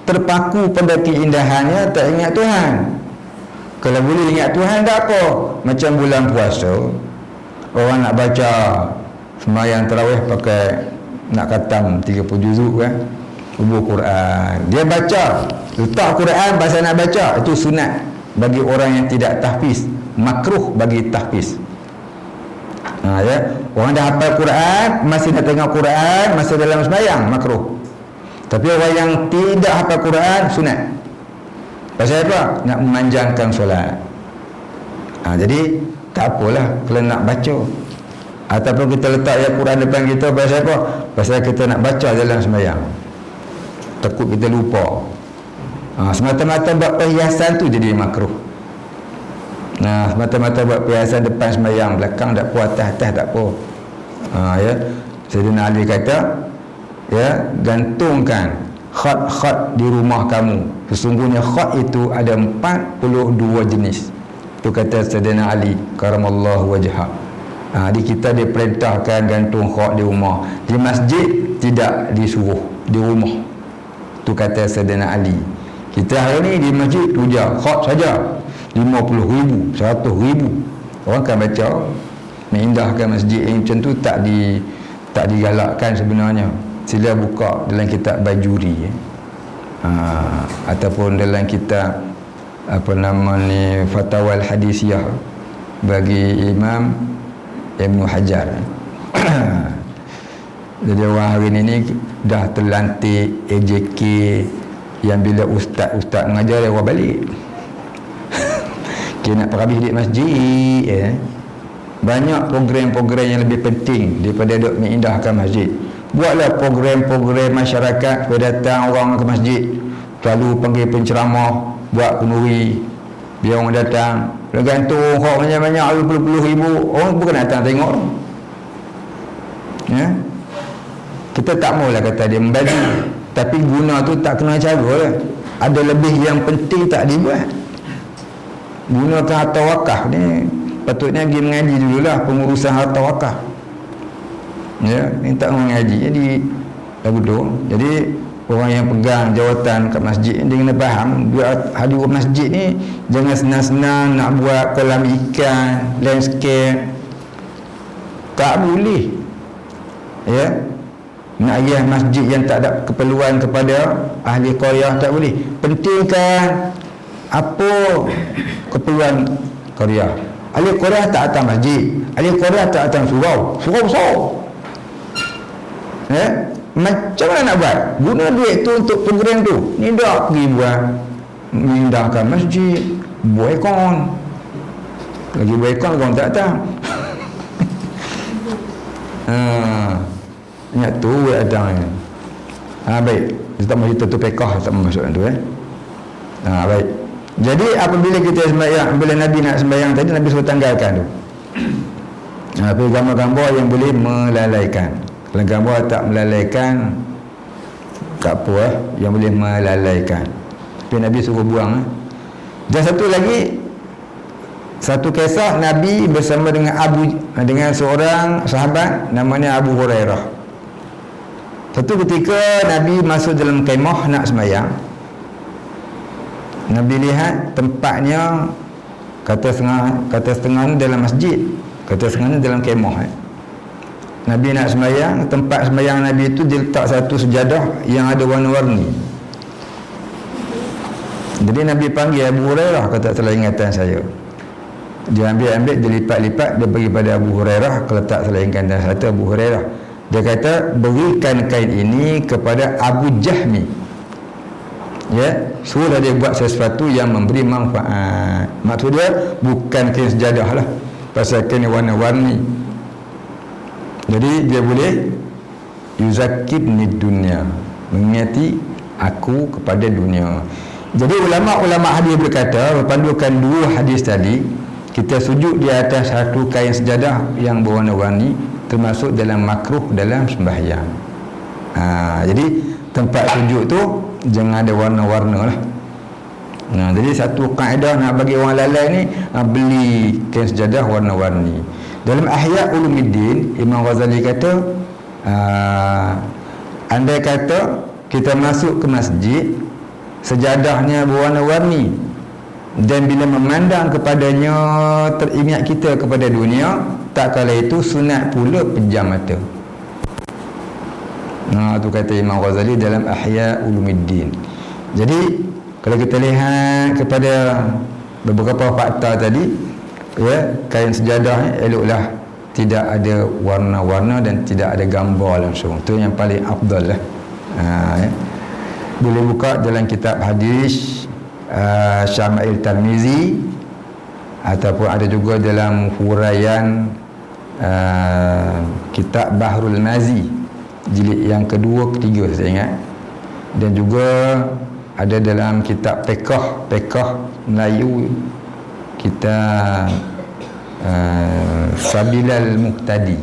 terpaku pada keindahannya, tak ingat Tuhan. Kalau boleh ingat Tuhan, tak apa. Macam bulan puasa, orang nak baca sembahyang tarawih pakai nak khatam 30 juzuk kan, hubung Quran, dia baca, letak Quran pasal nak baca, itu sunat bagi orang yang tidak tahfiz, makruh bagi tahfiz. Ya, orang dah hafal Quran masih nak tengok Quran masa dalam sembahyang, makruh. Tapi orang yang tidak hafal Quran, sunat. Pasal apa? Nak memanjangkan solat. Jadi tak apalah kalau nak baca, ataupun kita letak ayat Quran depan kita, pasal apa? Pasal kita nak baca dalam sembahyang, takut kita lupa. Semata-mata buat perhiasan tu jadi makruh. Semata-mata buat perhiasan depan sembahyang, belakang tak apa, atas tak apa. Ya, Sayyidina Ali kata, ya, gantungkan khat-khat di rumah kamu. Sesungguhnya khat itu ada 42 jenis. Itu kata Sayyidina Ali karamallahu wajhah. Di kita diperintahkan gantung khat di rumah. Di masjid tidak disuruh, di rumah. Itu kata Sayyidina Ali. Kita hari ni di masjid tu je khat saja, 50,000, 100,000 orang akan baca. Mengindahkan masjid yang macam tu tak digalakkan sebenarnya. Sila buka dalam kitab Bajuri, ataupun dalam kitab Fatawal Hadisiyah bagi Imam Ibn Hajar. Jadi orang hari ini dah terlantik AJK yang bila ustaz mengajar dia orang balik. Kita nak perhabis di masjid, banyak program-program yang lebih penting daripada duk mengindahkan masjid. Buatlah program-program masyarakat supaya datang orang ke masjid, selalu panggil penceramah, buat kenduri biar orang datang. Gantung orang banyak-banyak, puluh-puluh ribu orang bukan datang tengok. Ya, kita tak maulah kata dia membagi, tapi guna tu tak kena cara lah. Ada lebih yang penting tak dibuat. Gunakan harta wakaf ni patutnya pergi mengaji dululah pengurusan harta wakaf. Ya, ni tak mengaji jadi dah bodoh. Jadi orang yang pegang jawatan kat masjid dia kena faham buat hadir masjid ni jangan senang-senang nak buat kolam ikan, landscape. Tak boleh. Ya. Nak hias masjid yang tak ada keperluan kepada ahli qaryah tak boleh. Pentingkan apa keperluan qaryah. Ahli qaryah tak datang masjid, ahli qaryah tak datang surau besar. Macam mana nak buat? Guna duit tu untuk program tu. Ni dah pergi buat mengindahkan masjid, buat ikon. Lagi buat ikon orang tak datang. Ingat tu buat datang ni. Baik. Kita tak mahu cerita tu pekah, tak mahu masuk tu baik. Jadi apabila kita sembahyang, bila Nabi nak sembahyang tadi, Nabi suruh tanggalkan tu. Tapi gambar-gambar yang boleh melalaikan. Kalau gambar tak melalaikan, tak apa yang boleh melalaikan. Tapi Nabi suruh buang. Dan satu lagi, satu kisah Nabi bersama dengan seorang sahabat namanya Abu Hurairah. Satu ketika Nabi masuk dalam kemah nak sembahyang. Nabi lihat tempatnya kata setengah dalam masjid, kata setengah dalam kemah. Nabi nak sembahyang, tempat sembahyang Nabi itu diletak satu sejadah yang ada warna-warni. Jadi Nabi panggil Abu Hurairah, kata salah ingatan saya. Dia ambil, dia lipat-lipat, dia bagi pada Abu Hurairah, kalau tak salah ingatan satu Abu Hurairah. Dia kata, berikan kain ini kepada Abu Jahmi. Ya, suruh dia buat sesuatu yang memberi manfaat. Maksud dia bukan kain sejadah lah, pasal kain warna-warni. Jadi dia boleh yuzakibni dunia, mengingati aku kepada dunia. Jadi ulama-ulama hadis berkata, berpandukan dua hadis tadi, kita sujud di atas satu kain sejadah yang berwarna-warni termasuk dalam makruh dalam sembahyang. Jadi tempat sujud tu jangan ada warna-warna lah. Jadi satu kaedah nak bagi orang lalai ni, beli kain sejadah warna-warni. Dalam Ihya Ulumuddin, Imam Ghazali kata, andai kata kita masuk ke masjid, sejadahnya berwarna-warni, dan bila memandang kepadanya teringat kita kepada dunia, tak kala itu sunat pula pejam mata. Itu kata Imam Ghazali dalam Ihya Ulumuddin. Jadi kalau kita lihat kepada beberapa fakta tadi, ya, kain sejadah eloklah tidak ada warna-warna dan tidak ada gambar langsung. Itu yang paling afdal lah. Ya. Boleh buka dalam kitab hadis Syama'il Tirmizi, ataupun ada juga dalam huraian kitab Bahrul Mazi jilid yang kedua, ketiga saya ingat. Dan juga ada dalam kitab Pekah Melayu, kita Sabilal Muhtadi.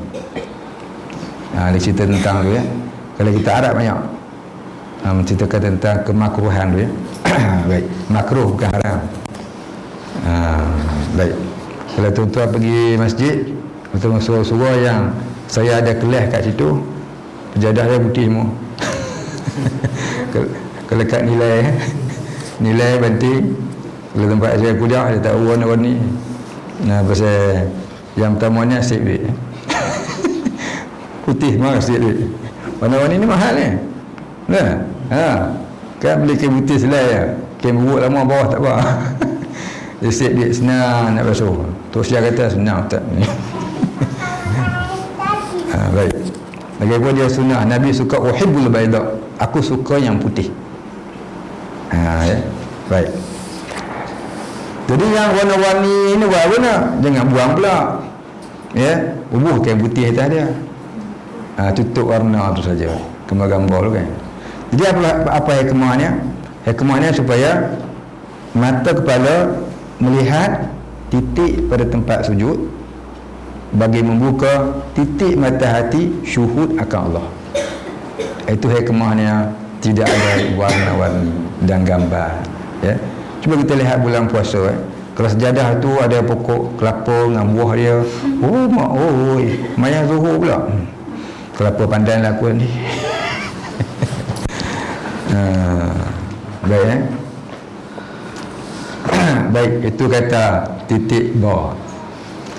Dia cerita tentang tu ya. Kalau kita Arab banyak menceritakan tentang kemakruhan tu ya. Baik, makruh bukan haram. Baik. Kalau tuan-tuan pergi masjid, betul surau-surau yang saya ada kelas kat situ, pejadah dia putih semua. Kalau kat nilai banting, kalau tempat saya kuliah dia tak warna-warni. Pasal yang pertamanya asyik duit. Putih mahal asyik duit. Warna-warni ni mahal ni. Kan beli kain putih selai je. Kain buruk lama bawah tak apa. Asyik duit senang nak basuh. Terus dia kata senang tak. Baik. Lagi pun dia sunnah, Nabi suka uhibbul bayda, aku suka yang putih. Ya. Baik. Jadi yang warna-warni ini buat apa nak? Jangan buang pula. Ya, ubuh kain putih atas dia. Tutup warna tu saja. Gambar-gambar tu kan. Jadi apa hikmahnya? Hikmahnya supaya mata kepala melihat titik pada tempat sujud bagi membuka titik mata hati syuhud akan Allah. Itu hikmahnya, tidak ada warna-warni dan gambar. Ya. Cuba kita lihat bulan puasa. Kalau sejadah tu ada pokok kelapa dengan buah dia. Oh mak, maya zuhur pula. Kelapa pandan lah aku ni. Baik baik, itu kata titik ba.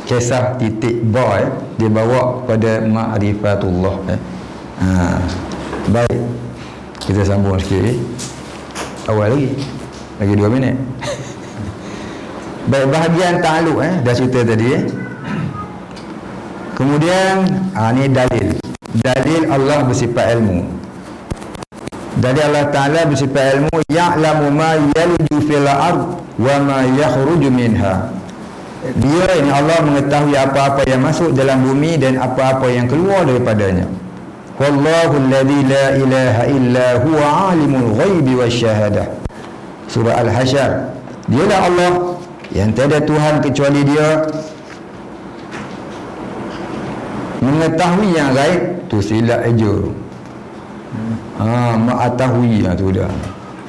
Kisah titik ba dia bawa pada ma'rifatullah. Baik, kita sambung sikit. Awal lagi 2 minit. Baik, bahagian ta'aluk dah cerita tadi. Kemudian ni dalil Allah bersifat ilmu. Dari Allah Ta'ala bersifat ilmu, ya'lamu ma yalju fil ard wa ma yakhruju minha. Dia ini Allah mengetahui apa-apa yang masuk dalam bumi dan apa-apa yang keluar daripadanya. Wallahu alladhi la ilaha illa huwa alimul ghaibi wasyahadah. Surah Al-Hasyr. Dialah Allah yang tiada Tuhan kecuali Dia, mengetahui yang gaib. Tu silap eja. Ma'atahui tu dah.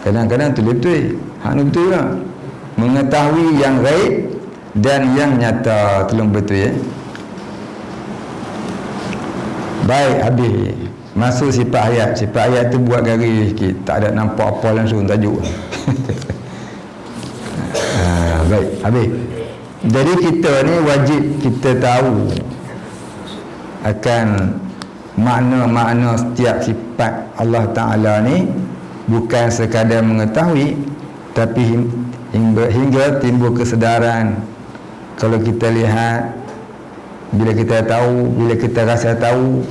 Kadang-kadang tu betul. Hak ni betul lah. Mengetahui yang gaib dan yang nyata. Tolong betul ya. Baik, habis. Masuk sifat ayat. Sifat ayat tu buat garis sikit. Tak ada nampak apa langsung tajuk. Baik, habis. Jadi kita ni wajib kita tahu akan makna-makna setiap sifat Allah Ta'ala ni. Bukan sekadar mengetahui, tapi hingga timbul kesedaran. Kalau kita lihat, bila kita tahu, bila kita rasa tahu,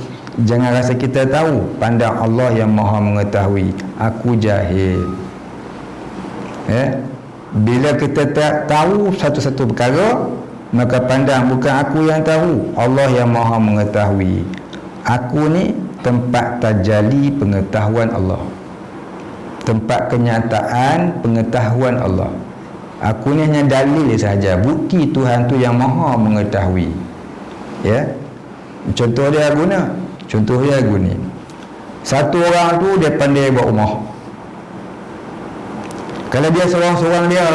jangan rasa kita tahu. Pandang Allah yang maha mengetahui. Aku jahil. Bila kita tak tahu satu-satu perkara, maka pandang bukan aku yang tahu, Allah yang maha mengetahui. Aku ni tempat tajalli pengetahuan Allah, tempat kenyataan pengetahuan Allah. Aku ni hanya dalil sahaja, bukti Tuhan tu yang maha mengetahui. Ya. Contoh dia guna. Contoh dia guni. Satu orang tu dia pandai buat rumah. Kalau dia seorang-seorang dia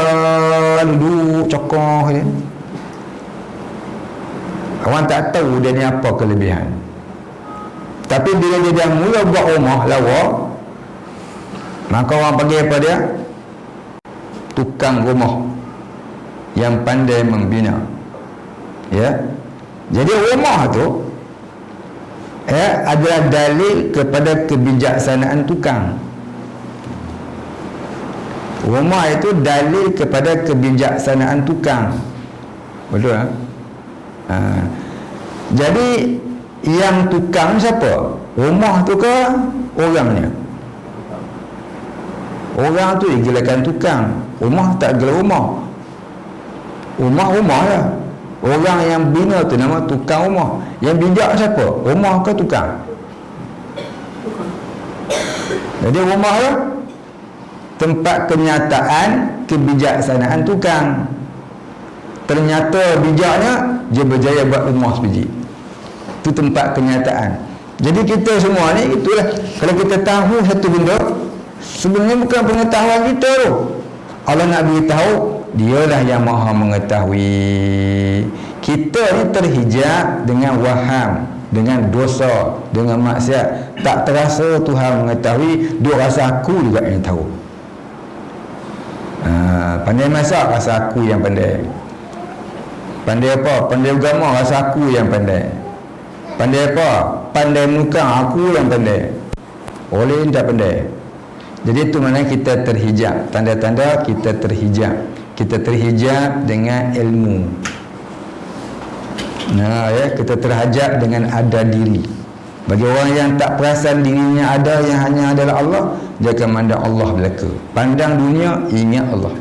duduk cokoh je, orang tak tahu dia ni apa kelebihan. Tapi bila dia dah mula buat rumah lawa, maka orang panggil apa dia? Tukang rumah yang pandai membina. Ya. Jadi rumah tu adalah dalil kepada kebijaksanaan tukang. Rumah itu dalil kepada kebijaksanaan tukang. Betul tak? Jadi yang tukang siapa? Rumah tu ke orangnya? Orang tu digelakan tukang. Rumah tak gela rumah. Rumah lah. Orang yang bina tu nama tukang rumah. Yang bijak siapa? Rumah ke tukang? Jadi rumah lah tempat kenyataan kebijaksanaan tukang. Ternyata bijaknya, dia berjaya buat rumah sebiji. Itu tempat kenyataan. Jadi kita semua ni itulah. Kalau kita tahu satu benda, sebenarnya bukan pengetahuan kita tu. Allah nak beritahu, dialah yang maha mengetahui. Kita ni terhijab dengan waham, dengan dosa, dengan maksiat. Tak terasa Tuhan mengetahui, duk rasa aku juga yang tahu. Pandai masak, rasa aku yang pandai. Pandai apa? Pandai agama, rasa aku yang pandai. Pandai apa? Pandai menukang, aku yang pandai. Oleh tak pandai. Jadi itu maknanya kita terhijab. Tanda-tanda kita terhijab. Kita terhijab dengan ilmu. Ya, kita terhijab dengan ada diri. Bagi orang yang tak perasan dirinya ada yang hanya adalah Allah, dia akan mandang Allah belaka. Pandang dunia, ingat Allah.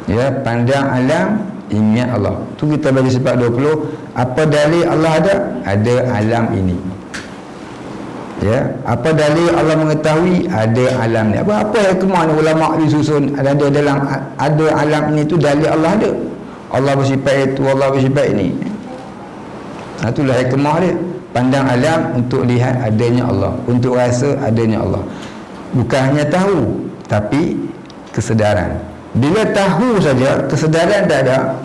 Ya, pandang alam, ingat Allah. Tu kita bagi sebab 20. Apa dalil Allah ada? Ada alam ini. Ya, apa dalil Allah mengetahui? Ada alam ni. Apa hikmah ni ulama disusun ada dalam ada alam ini tu dalil Allah ada. Allah bersifat itu, Allah bersifat ini. Itulah hikmah dia. Pandang alam untuk lihat adanya Allah, untuk rasa adanya Allah. Bukan hanya tahu, tapi kesedaran. Bila tahu saja, kesedaran tak ada,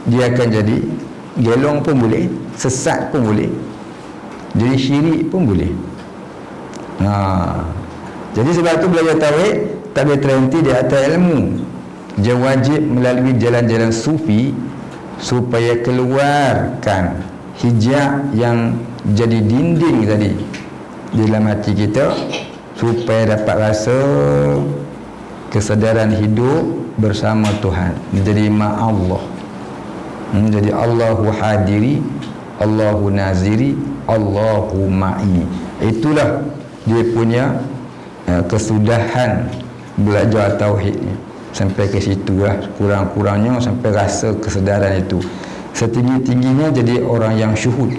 dia akan jadi gelong pun boleh, sesat pun boleh, jadi syirik pun boleh. Jadi sebab tu belajar tauhid tak boleh terhenti di atas ilmu. Dia wajib melalui jalan-jalan sufi supaya keluarkan hijab yang jadi dinding tadi di dalam hati kita, supaya dapat rasa kesedaran hidup bersama Tuhan, menjadi Allah. Jadi Allahu hadiri, Allahu naziri, Allahu ma'i. Itulah dia punya kesudahan belajar tauhid ni. Sampai ke situ lah kurang-kurangnya, sampai rasa kesedaran itu. Setinggi-tingginya jadi orang yang syuhud.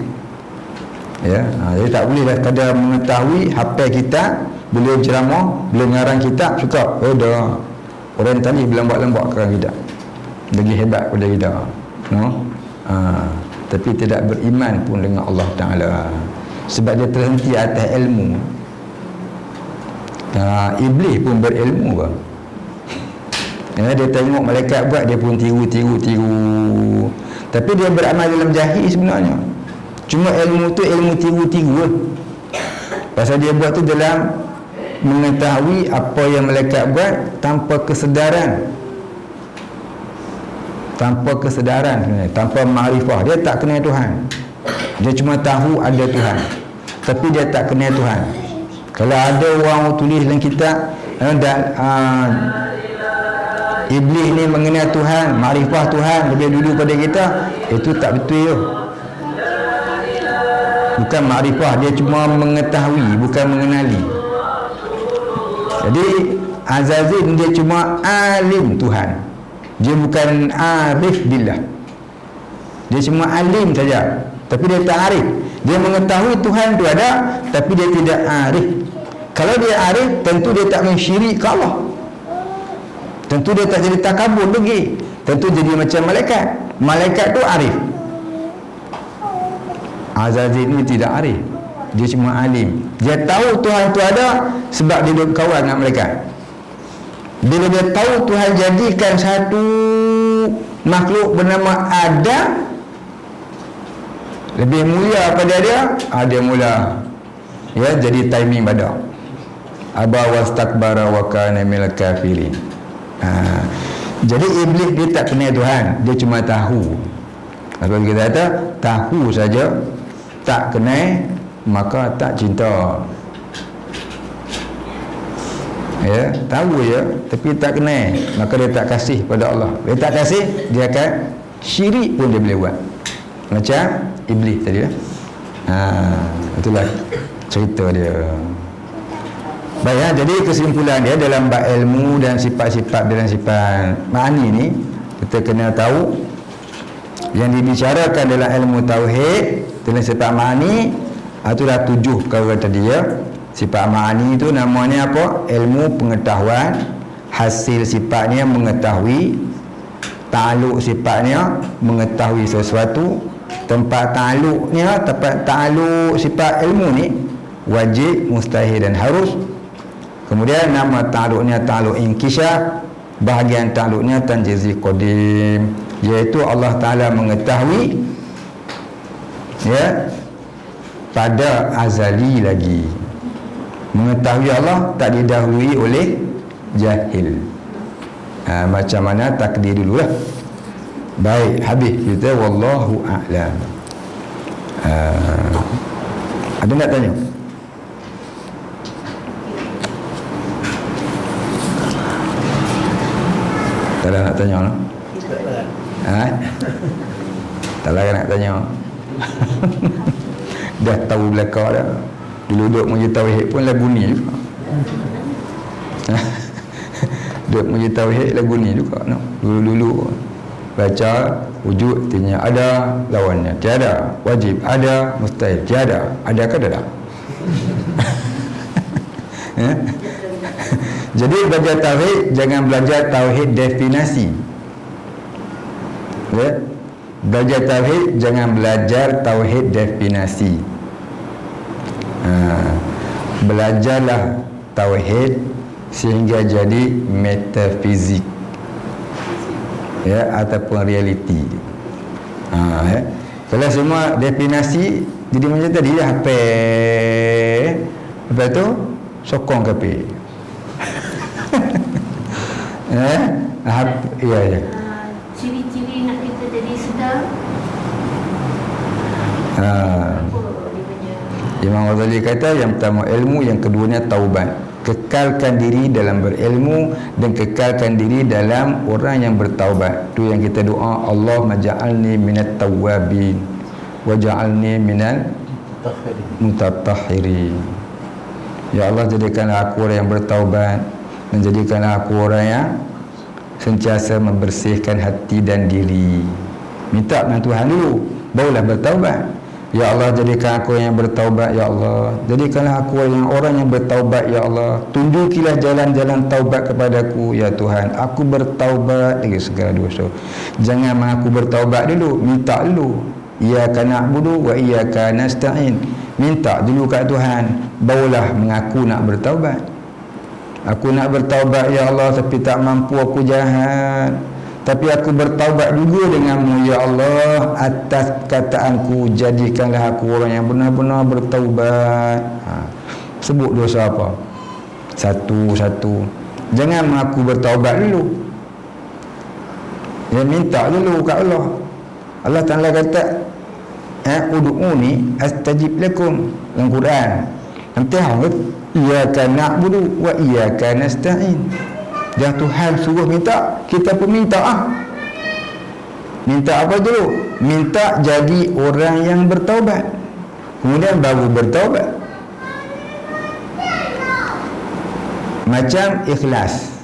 Ya, jadi tak boleh lah kadang mengetahui hafal kitab, boleh ceramah, boleh ngarang kitab, suka. Dah orang tadi berlambak-lambak karang kitab, lagi hebat pada kita. Tapi tidak beriman pun dengan Allah Ta'ala, sebab dia terhenti atas ilmu. Iblis pun berilmu kan? Ya, dia tengok malaikat buat, dia pun tiru. Tapi dia beramal dalam jahil sebenarnya. Cuma ilmu tu ilmu tiru-tiru lah. Pasal dia buat tu dalam mengetahui apa yang malaikat buat tanpa kesedaran. Tanpa makrifah. Dia tak kenal Tuhan. Dia cuma tahu ada Tuhan, tapi dia tak kenal Tuhan. Kalau ada orang tulis dalam kitab Iblis ni mengenal Tuhan, makrifah Tuhan lebih dulu pada kita, itu tak betul tu. Bukan makrifah, dia cuma mengetahui, bukan mengenali. Jadi Azazil dia cuma alim Tuhan, dia bukan arif billah. Dia cuma alim saja, tapi dia tak arif. Dia mengetahui Tuhan tu ada, tapi dia tidak arif. Kalau dia arif, tentu dia tak mensyirik ke Allah. Tentu dia tak jadi takabur lagi. Tentu jadi macam malaikat. Malaikat tu arif. Azazil ni tidak arif, dia cuma alim. Dia tahu Tuhan tu ada sebab dia duduk kawan dengan malaikat. Bila dia tahu Tuhan jadikan satu makhluk bernama Adam lebih mulia pada dia, dia mula jadi timing badak. Aba wastakbara wa kana minal kafirin. Jadi iblis dia tak kenal Tuhan, dia cuma tahu. Kalau kita kata tahu saja, tak kenal, maka tak cinta. Ya, tahu je tapi tak kenal, maka dia tak kasih pada Allah. Dia tak kasih, dia akan syirik pun dia boleh buat. Macam iblis tadi lah. Itulah cerita dia. Baik, jadi kesimpulan dia dalam bab ilmu dan sifat-sifat dalam sifat ma'ani ni, kita kena tahu yang dibicarakan dalam ilmu tauhid dalam sifat ma'ani, itu dah 7 perkara tadi ya. Sifat ma'ani itu namanya apa? Ilmu pengetahuan, hasil sifatnya mengetahui, ta'aluk sifatnya mengetahui sesuatu, tempat ta'aluknya, tempat ta'aluk sifat ilmu ni wajib, mustahil dan harus. Kemudian nama ta'aluknya ta'aluk inkishaf, bahagian ta'aluknya tanjizi qadim, iaitu Allah Ta'ala mengetahui pada azali lagi. Mengetahui Allah tak didahului oleh jahil. Macam mana takdir dululah. Baik, habis kita wallahu a'lam. Ada nak tanya? Tak ada nak tanya lah. Tak lah nak tanya. dah tahu belakang dah. Duduk mengaji tauhid pun lagu ni juga. Duduk mengaji tauhid lagu ni juga no. Dulu baca wujud artinya ada, lawannya tiada, wajib ada, mustahil tiada, ada ke tak? Jadi belajar tauhid jangan belajar tauhid definisi. Ya? Belajar tauhid jangan belajar tauhid definisi. Belajarlah tauhid sehingga jadi metafizik, ya, ataupun realiti. Ya. Kalau semua definisi jadi macam tadi dah apa? Lepas tu sokong kapi. Ya. Ciri-ciri nak kita jadi sedar. Apa dia punya? Imam Ghazali kata yang pertama ilmu, yang keduanya taubat. Kekalkan diri dalam berilmu dan kekalkan diri dalam orang yang bertaubat. Tu yang kita doa, Allah maj'alni minat tawwabin waj'alni minal mutatahhirin. Ya Allah, jadikanlah aku orang yang bertaubat dan jadikanlah aku orang yang sentiasa membersihkan hati dan diri. Minta dengan Tuhan dulu, barulah bertaubat. Ya Allah, jadikan aku yang bertaubat, ya Allah. Jadikanlah aku orang yang bertaubat, ya Allah. Tunjukilah jalan-jalan taubat kepadaku, ya Tuhan. Aku bertaubat dari segala dosa. Jangan mengaku bertaubat dulu, minta dulu. Iyyaka na'budu wa iyyaka nasta'in. Minta dulu kat Tuhan, barulah mengaku nak bertaubat. Aku nak bertaubat, ya Allah, tapi tak mampu, aku jahat. Tapi aku bertaubat juga denganmu, ya Allah. Atas kataanku, jadikanlah aku orang yang benar-benar bertaubat. Sebut dosa apa? Satu-satu. Jangan mengaku bertaubat dulu. Ya, minta dulu kat Allah. Allah Ta'ala kata, ud'uni astajib lakum. Dalam Quran nanti hang iyyaka na'budu wa iyyaka nasta'in. Dan Tuhan suruh minta, kita pun minta Minta apa dulu? Minta jadi orang yang bertaubat, kemudian baru bertaubat. Macam ikhlas.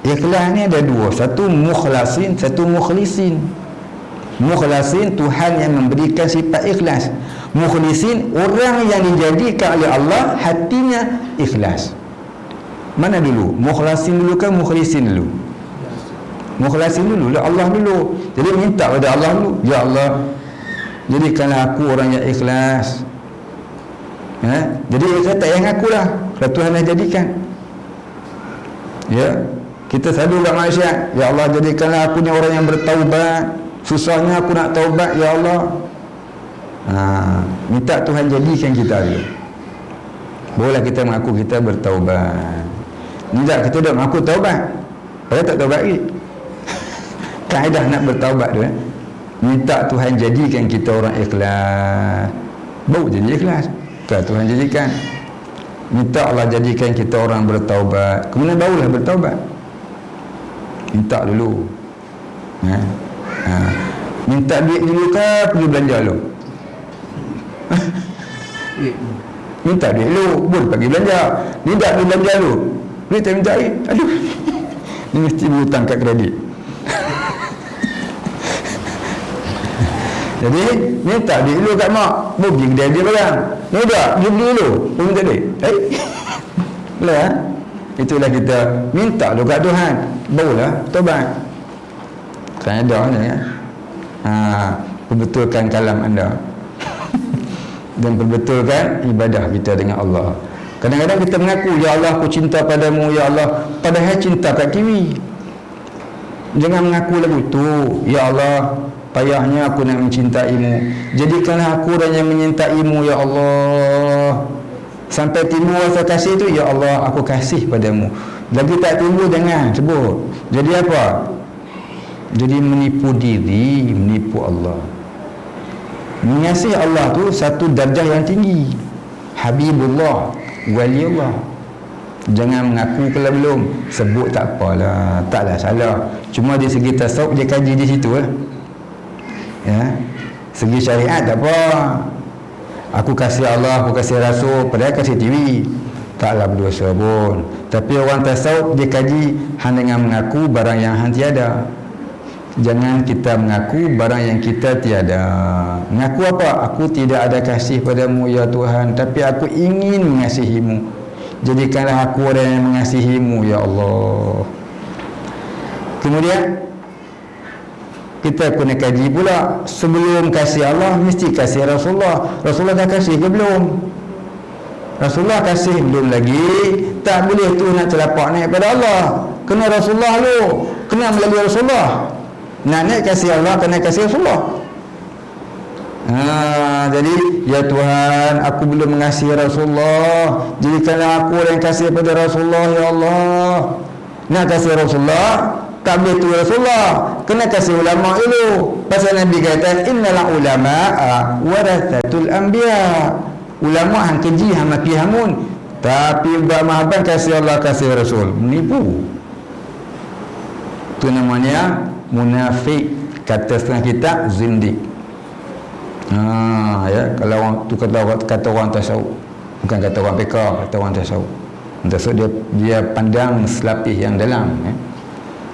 Ikhlas ni ada dua, satu mukhlasin, satu mukhlisin. Mukhlasin, Tuhan yang memberikan sifat ikhlas. Mukhlisin, orang yang dijadikan oleh Allah hatinya ikhlas. Mana dulu? Mukhlasin dulu kan mukhlisin dulu? Mukhlasin dulu lah, Allah dulu. Jadi minta pada Allah dulu, ya Allah, jadikanlah aku orang yang ikhlas. Jadi ikhlas tak yang aku lah, kalau Tuhan dah jadikan. Ya, kita selalu kat manusia, ya Allah, jadikanlah aku ni orang yang bertaubat. Susahnya aku nak taubat, ya Allah. Minta Tuhan jadikan kita dia. Boleh kita mengaku kita bertaubat. Tidak, kita dah mengaku taubat, padahal tak taubat lagi. Kaedah nak bertaubat tu, minta Tuhan jadikan kita orang ikhlas, baru jadi ikhlas. Kalau Tuhan jadikan, minta Allah jadikan kita orang bertaubat, kemudian barulah bertaubat. Minta dulu. Minta duit dulu ke pergi belanja dulu? Minta duit dulu, boleh pergi belanja. Ni tak pergi belanja dulu, duit tak minta air, aduh, ni mesti berhutang kat kredit. Jadi minta duit dulu kat mak, boleh pergi kedai dia barang. Ni tak, dia beli dulu, boleh minta duit. Boleh itulah kita minta dulu kat Tuhan, barulah taubat. Kaedah ni perbetulkan kalam anda dan perbetulkan ibadah kita dengan Allah. Kadang-kadang kita mengaku, ya Allah, aku cinta padamu, ya Allah, padahal cinta kat kiri. Jangan mengaku lagu tu, ya Allah, payahnya aku nak mencintaimu, jadikanlah aku orang yang menyintaimu, ya Allah. Sampai timbul rasa kasih tu, ya Allah, aku kasih padamu. Lagi tak timbul, jangan sebut. Jadi apa? Jadi menipu diri, menipu Allah. Mengasihi Allah tu satu darjah yang tinggi. Habibullah, waliullah. Jangan mengaku kalau belum, sebut tak apalah, taklah salah. Cuma di segi tasawuf dia kaji di situ Ya. Segi syariat tak apa. Aku kasih Allah, aku kasih Rasul, padahal kasih TV. Taklah berdosa pun. Tapi orang tasawuf dia kaji hang dengan mengaku barang yang hang tiada. Jangan kita mengaku barang yang kita tiada. Mengaku apa? Aku tidak ada kasih padamu ya Tuhan, tapi aku ingin mengasihimu. Jadikanlah aku orang yang mengasihimu ya Allah. Kemudian kita kena kaji pula, sebelum kasih Allah mesti kasih Rasulullah. Rasulullah dah kasih ke belum? Rasulullah kasih belum lagi. Tak boleh tu nak celapak naik pada Allah, kena Rasulullah dulu, kena melalui Rasulullah. Nak naik kasih Allah, kena kasih Rasulullah. Jadi ya Tuhan, aku belum mengasihi Rasulullah, jadikanlah aku yang kasih pada Rasulullah ya Allah. Nak kasih Rasulullah, tak boleh tu Rasulullah, kena kasih ulama dulu. Pasal Nabi kata innal ulama'a warathatul anbiya. Ulama hang keji hang maki hamun, tapi buat mahaban kasih Allah kasih Rasul, menipu. Itu namanya munafik. Kata setengah kita zindik. Ya, kalau orang tu kata orang tasawuf, bukan kata orang fiqh, kata orang tasawuf. Tasawuf dia pandang selapis yang dalam, ya.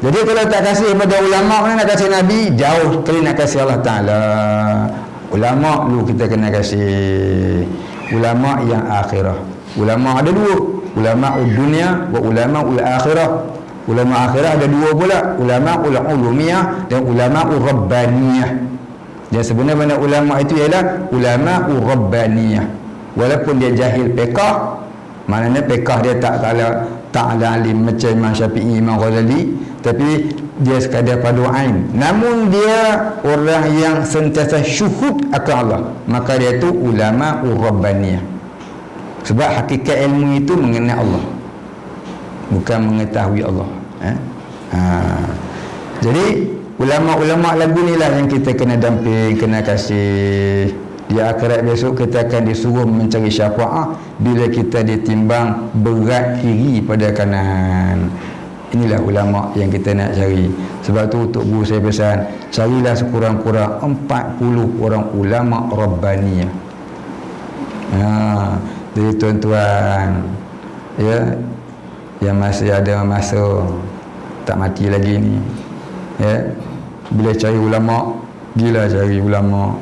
Jadi kalau tak kasih pada ulama, mana nak kasih Nabi? Jauh sekali nak kasih Allah Ta'ala. Ulama dulu kita kena kasih. Ulama yang akhirah. Ulama ada dua, ulama dunia wa ulama akhirah. Ulama akhirah ada dua pula, ulama ulumiyah dan ulama rabbaniyah. Dan sebenarnya ulama itu ialah ulama rabbaniyah. Walaupun dia jahil fiqh, maknanya fiqh dia tak ada alim macam Imam Syafi'i, Imam Ghazali, tapi dia sekadar padu ain. Namun dia orang yang sentiasa syuhud akan Allah, maka dia itu ulama rabbaniyah. Sebab hakikat ilmu itu mengenal Allah, bukan mengetahui Allah. Jadi ulama-ulama lagu ni lah yang kita kena damping, kena kasih. Di akhirat besok kita akan disuruh mencari syafaat bila kita ditimbang berat kiri pada kanan. Inilah ulama yang kita nak cari. Sebab tu untuk guru saya pesan, carilah sekurang-kurang 40 orang ulama rabbaniyah. Jadi tuan-tuan, ya, yang masih ada masa tak mati lagi ni, ya, bila cari ulama, gila cari ulama.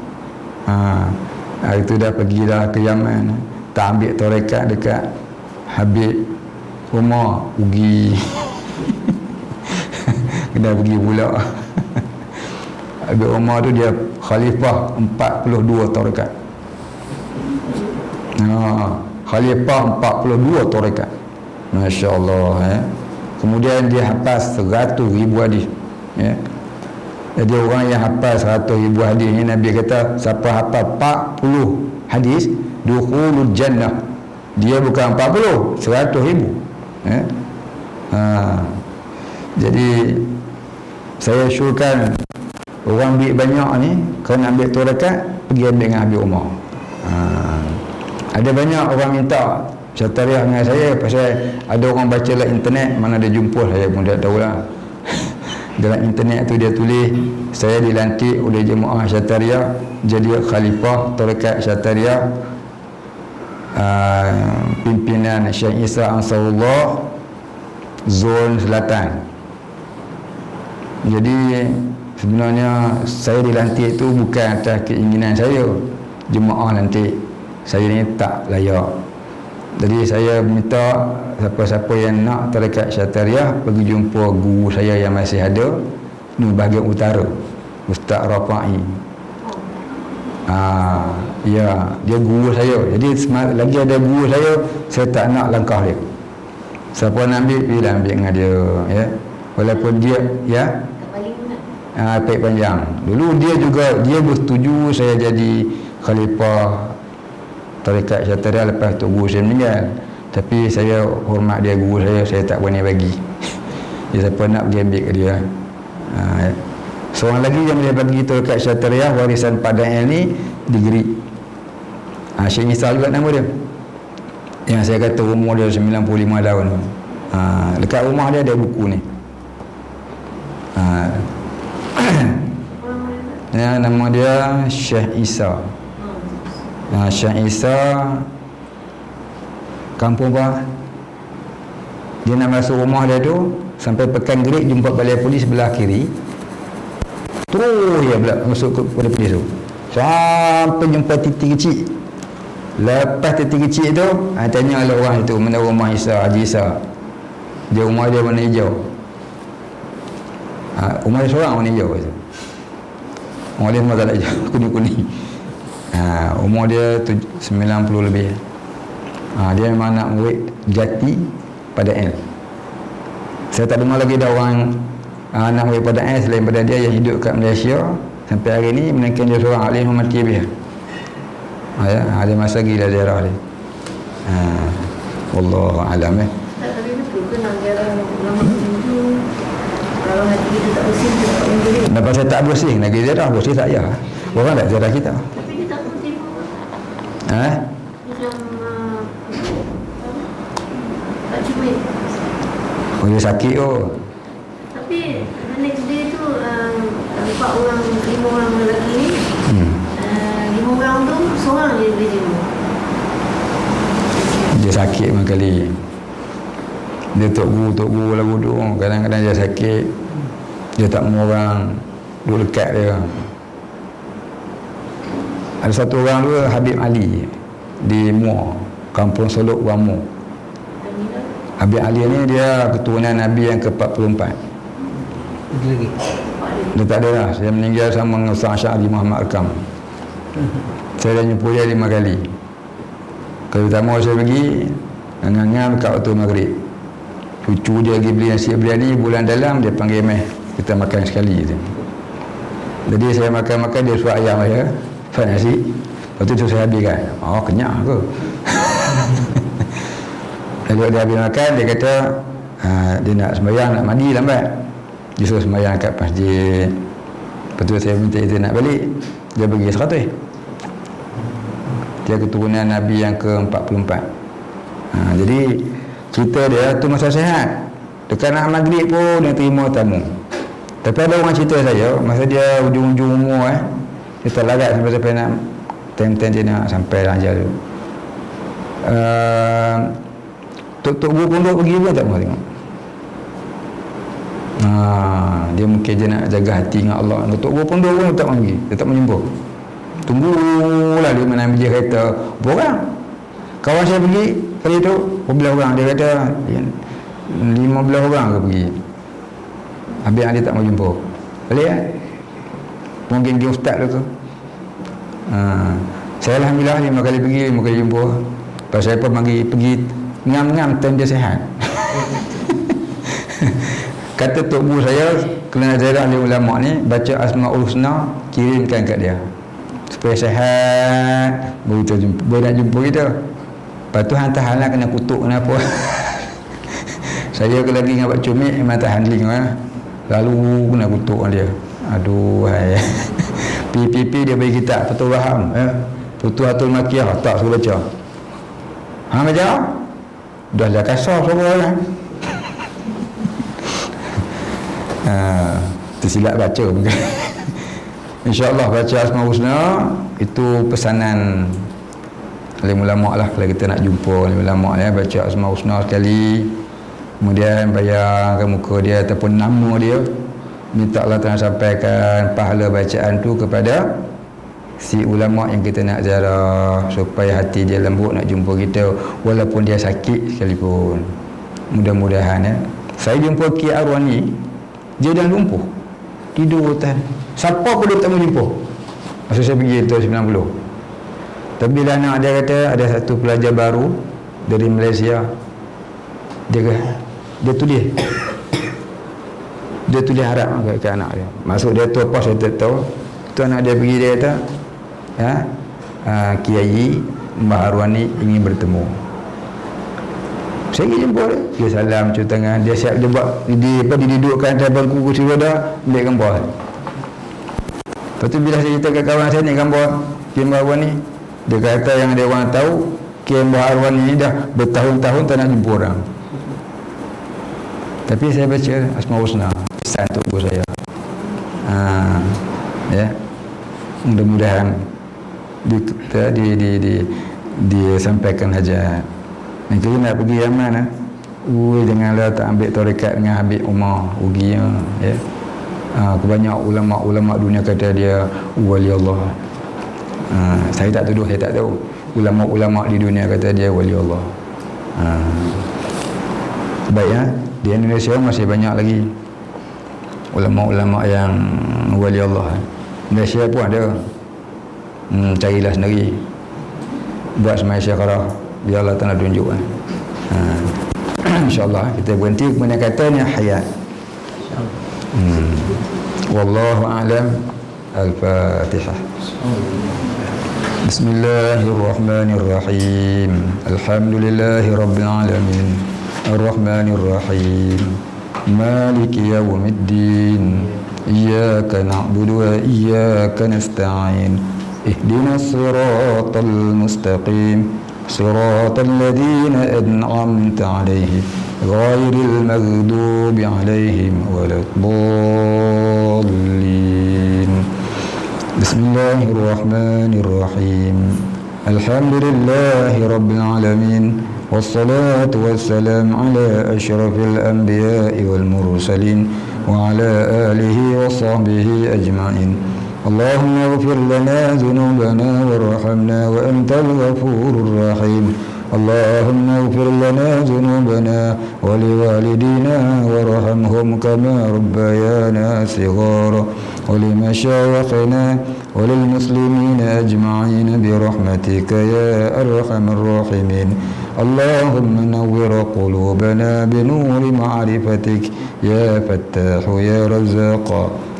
Hari tu dah pergi dah ke Yaman, tak ambil tarekat dekat Habib Umar, pergi kena pergi pula. Habib Umar tu dia khalifah 42 tarekat. Khalifah 42 tarekat. Masya Allah, ya. Kemudian dia hafaz 100,000 hadis, ya. Jadi orang yang hafal 100,000 hadis ni, Nabi kata siapa hafal 40 hadis dukhulul jannah. Dia bukan 40, 100,000, ya. Jadi saya syurkan orang ambil banyak ni, kalau nak ambil tarekat, pergi ambil dengan Habib Umar. Ada banyak orang minta syatariah dengan saya, pasal ada orang baca lah internet, mana ada jumpa, saya pun tak tahulah. Dalam internet tu dia tulis saya dilantik oleh jemaah Syatariah jadi khalifah tarekat Syatariah, pimpinan Syekh Isa Ansarullah zon selatan. Jadi sebenarnya saya dilantik tu bukan atas keinginan saya, jemaah lantik. Saya ni tak layak. Jadi saya minta siapa-siapa yang nak tarekat Syatariah pergi jumpa guru saya yang masih ada ni bahagian utara, Ustaz Rafa'i. Ya, dia guru saya. Jadi lagi ada guru saya tak nak langkah dia. Siapa nak ambil, pergilah ambil dengan dia, ya. Walaupun dia, ya, pek panjang. Dulu dia bersetuju saya jadi khalifah tarekat Syatariah lepas tu guru saya meninggal. Tapi saya hormat dia, guru saya tak berani bagi. Dia siapa nak pergi ambil ke dia. Seorang lagi yang boleh bagi tarekat Syatariah warisan Padang ni degree. Syekh Isa juga nama dia. Yang saya kata umur dia 95 tahun. Dekat rumah dia ada buku ni. Ya, nama dia Syekh Isa. Syekh Isa kampung apa? Dia nak masuk rumah dia tu, sampai Pekan Gerik jumpa balai polis sebelah kiri. Terus dia pula masuk ke balai polis tu, sampai jumpa titik kecil. Lepas titik kecil tu, tanya oleh orang itu, mana rumah Isa, Haji Isa. Dia rumah dia warna hijau. Rumah dia seorang warna hijau tu. Rumah dia semua tak ada hijau, kuning-kuning. Umur dia 90 lebih. Dia memang anak murid jati pada L. Saya tak dengar lagi ada orang anak murid pada L selain pada dia yang hidup kat Malaysia sampai hari ni, melainkan dia seorang alim mati habis. Ada masa gila daerah dia. Wallahu alam. Tapi betul ke nak jarang ulama itu kalau hati kita tak bersih kita tak boleh. Kenapa saya tak bersih? Lagi daerah bersih tak payah. Orang tak daerah kita. Tapi dia tak bersih pun. Macam tak cumit. Oh, dia sakit Tapi the next day tu 5 orang lelaki ni 5 orang tu seorang je boleh jemur. Dia sakit memang kali. Dia tok guru lah wuduk. Kadang-kadang dia sakit, dia tak mau orang duduk dekat dia. Ada satu orang tu, Habib Ali di Muar, Kampung Solok Wamu. Habib Ali ni dia keturunan Nabi yang ke-44. Ada lagi. Dia tak ada lah. Saya meninggal sama dengan Ustaz Syahri Muhammad Arkam. Saya dah jumpa dia 5 kali. Kali pertama saya pergi ngam-ngam kat waktu maghrib. Cucu dia pergi beli nasi biryani bulan dalam, dia panggil meh, kita makan sekali je. Jadi saya makan-makan, dia suap ayam saya, suap nasi. Lepas tu saya habiskan. Kenyang ke? Kalau dia habis makan, dia kata dia nak sembahyang, nak mandi lambat. Dia suruh sembahyang kat masjid. Lepas tu saya minta izin nak balik. Dia pergi 100. Dia keturunan Nabi yang ke-44. Jadi cerita dia tu masa sihat. Dekat nak maghrib pun dia terima tamu. Tapi ada orang cerita saya, masa dia ujung-ujung umur dia tak larat sampai nak time-time dia nak sampai ranjal tu. Tok guru pondok pergi pun tak mau tengok. Dia mungkin dia nak jaga hati dengan Allah. Tok guru pondok pun tak mau pergi. Dia tak mau jumpa. Tunggulah dia mana ambil kereta berorang. Kawan saya pergi kali tu 12 orang. Dia kata 15 orang ke pergi. Habis dia tak mau jumpa. Boleh kan? Mungkin dia ustaz tu. Saya alhamdulillah 5 kali pergi, 5 kali jumpa. Lepas saya pun pergi ngam-ngam time dia sihat. Kata tok guru saya, kena ajaran alim ulama ni baca Asmaul Husna, kirimkan kat dia supaya sihat, baru nak jumpa kita. Lepas tu hantar-hantar kena kutuk, kenapa? Saya ke lagi dengan Pak Cumik memang tak handling lalu kena kutuk dia. Aduh hai. PPP dia bagi kitab Fathul Raham, Futuhatul Makiyah, tak suruh baca. Baca? Dah kasar suruh lah. Tersilap baca mungkin. InsyaAllah baca Asmaul Husna itu pesanan alim ulama lah. Kalau kita nak jumpa alim ulama baca Asmaul Husna sekali, kemudian bayangkan muka dia ataupun nama dia, minta Allah Ta'ala sampaikan pahala bacaan tu kepada si ulama yang kita nak ziarah, supaya hati dia lembut nak jumpa kita walaupun dia sakit sekalipun. Mudah-mudahan saya jumpa Ki Arwani, dia dah lumpuh, tidur hutan, siapa pun dia tak mau jumpa masa saya pergi tahun 90. Tapi bila anak dia kata ada satu pelajar baru dari Malaysia, dia tulis harap ke anak dia. Maksud dia tu apa saya tak tahu. Tu anak dia pergi, dia kata Kiai Mbah Arwani ingin bertemu. Saya pergi jumpa dia, dia salam, cuci tangan, dia siap, dia buat didudukkan atas bangku kursi roda, ambil gambar. Lepas tu bila saya cerita kat kawan saya ni gambar Kiai Mbah Arwani, dia kata yang dia orang tahu Kiai Mbah Arwani ni dah bertahun-tahun tak nak jumpa orang. Tapi saya baca Asmaul Husna, pesan untuk guru saya. Ya. Mudah-mudahan disampaikan hajat. Nanti nak pergi Yaman ah. Janganlah tak ambil tarekat dengan Habib Umar ruginya ya. Kebanyak ulama-ulama dunia kata dia wali Allah. Saya tak tuduh, saya tak tahu. Ulama-ulama di dunia kata dia wali Allah. Baik ya, di Indonesia masih banyak lagi ulama-ulama yang wali Allah. Malaysia pun ada. Carilah sendiri. Buat semai syakarah biar Allah Ta'ala tunjuk kan. InsyaAllah kita berhenti kemudian katanya hayat. Wallahu a'lam. Al-Fatihah. Bismillahirrahmanirrahim. Alhamdulillahi rabbil alamin. Ar-Rahmanir Rahim. Maliki yawmiddin. Iyyaka na'budu wa iyyaka nasta'in. Ihdinas siratal mustaqim. صراط الذين أنعمت عليهم غير المغضوب عليهم ولا الضالين بسم الله الرحمن الرحيم الحمد لله رب العالمين والصلاة والسلام على أشرف الأنبياء والمرسلين وعلى آله وصحبه أجمعين اللهم اغفر لنا ذنوبنا وارحمنا وأنت الغفور الرحيم اللهم اغفر لنا ذنوبنا ولوالدينا وارحمهم كما ربيانا صغارا ولمشايخنا وللمسلمين أجمعين برحمتك يا أرحم الراحمين اللهم نور قلوبنا بنور معرفتك يا فتاح يا رزاق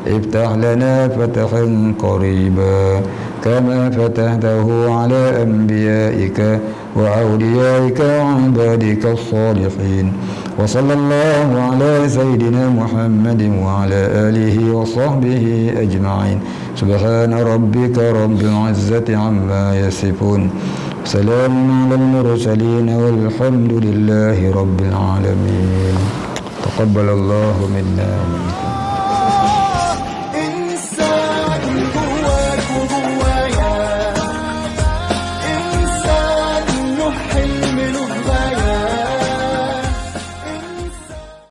افتح لنا فتحا قريبا كما فتحته على أنبيائك وأوليائك وعبادك الصالحين وصلى الله على سيدنا محمد وعلى آله وصحبه أجمعين سبحان ربك رب العزة عما يصفون سلام على المرسلين والحمد لله رب العالمين تقبل الله منا ومنكم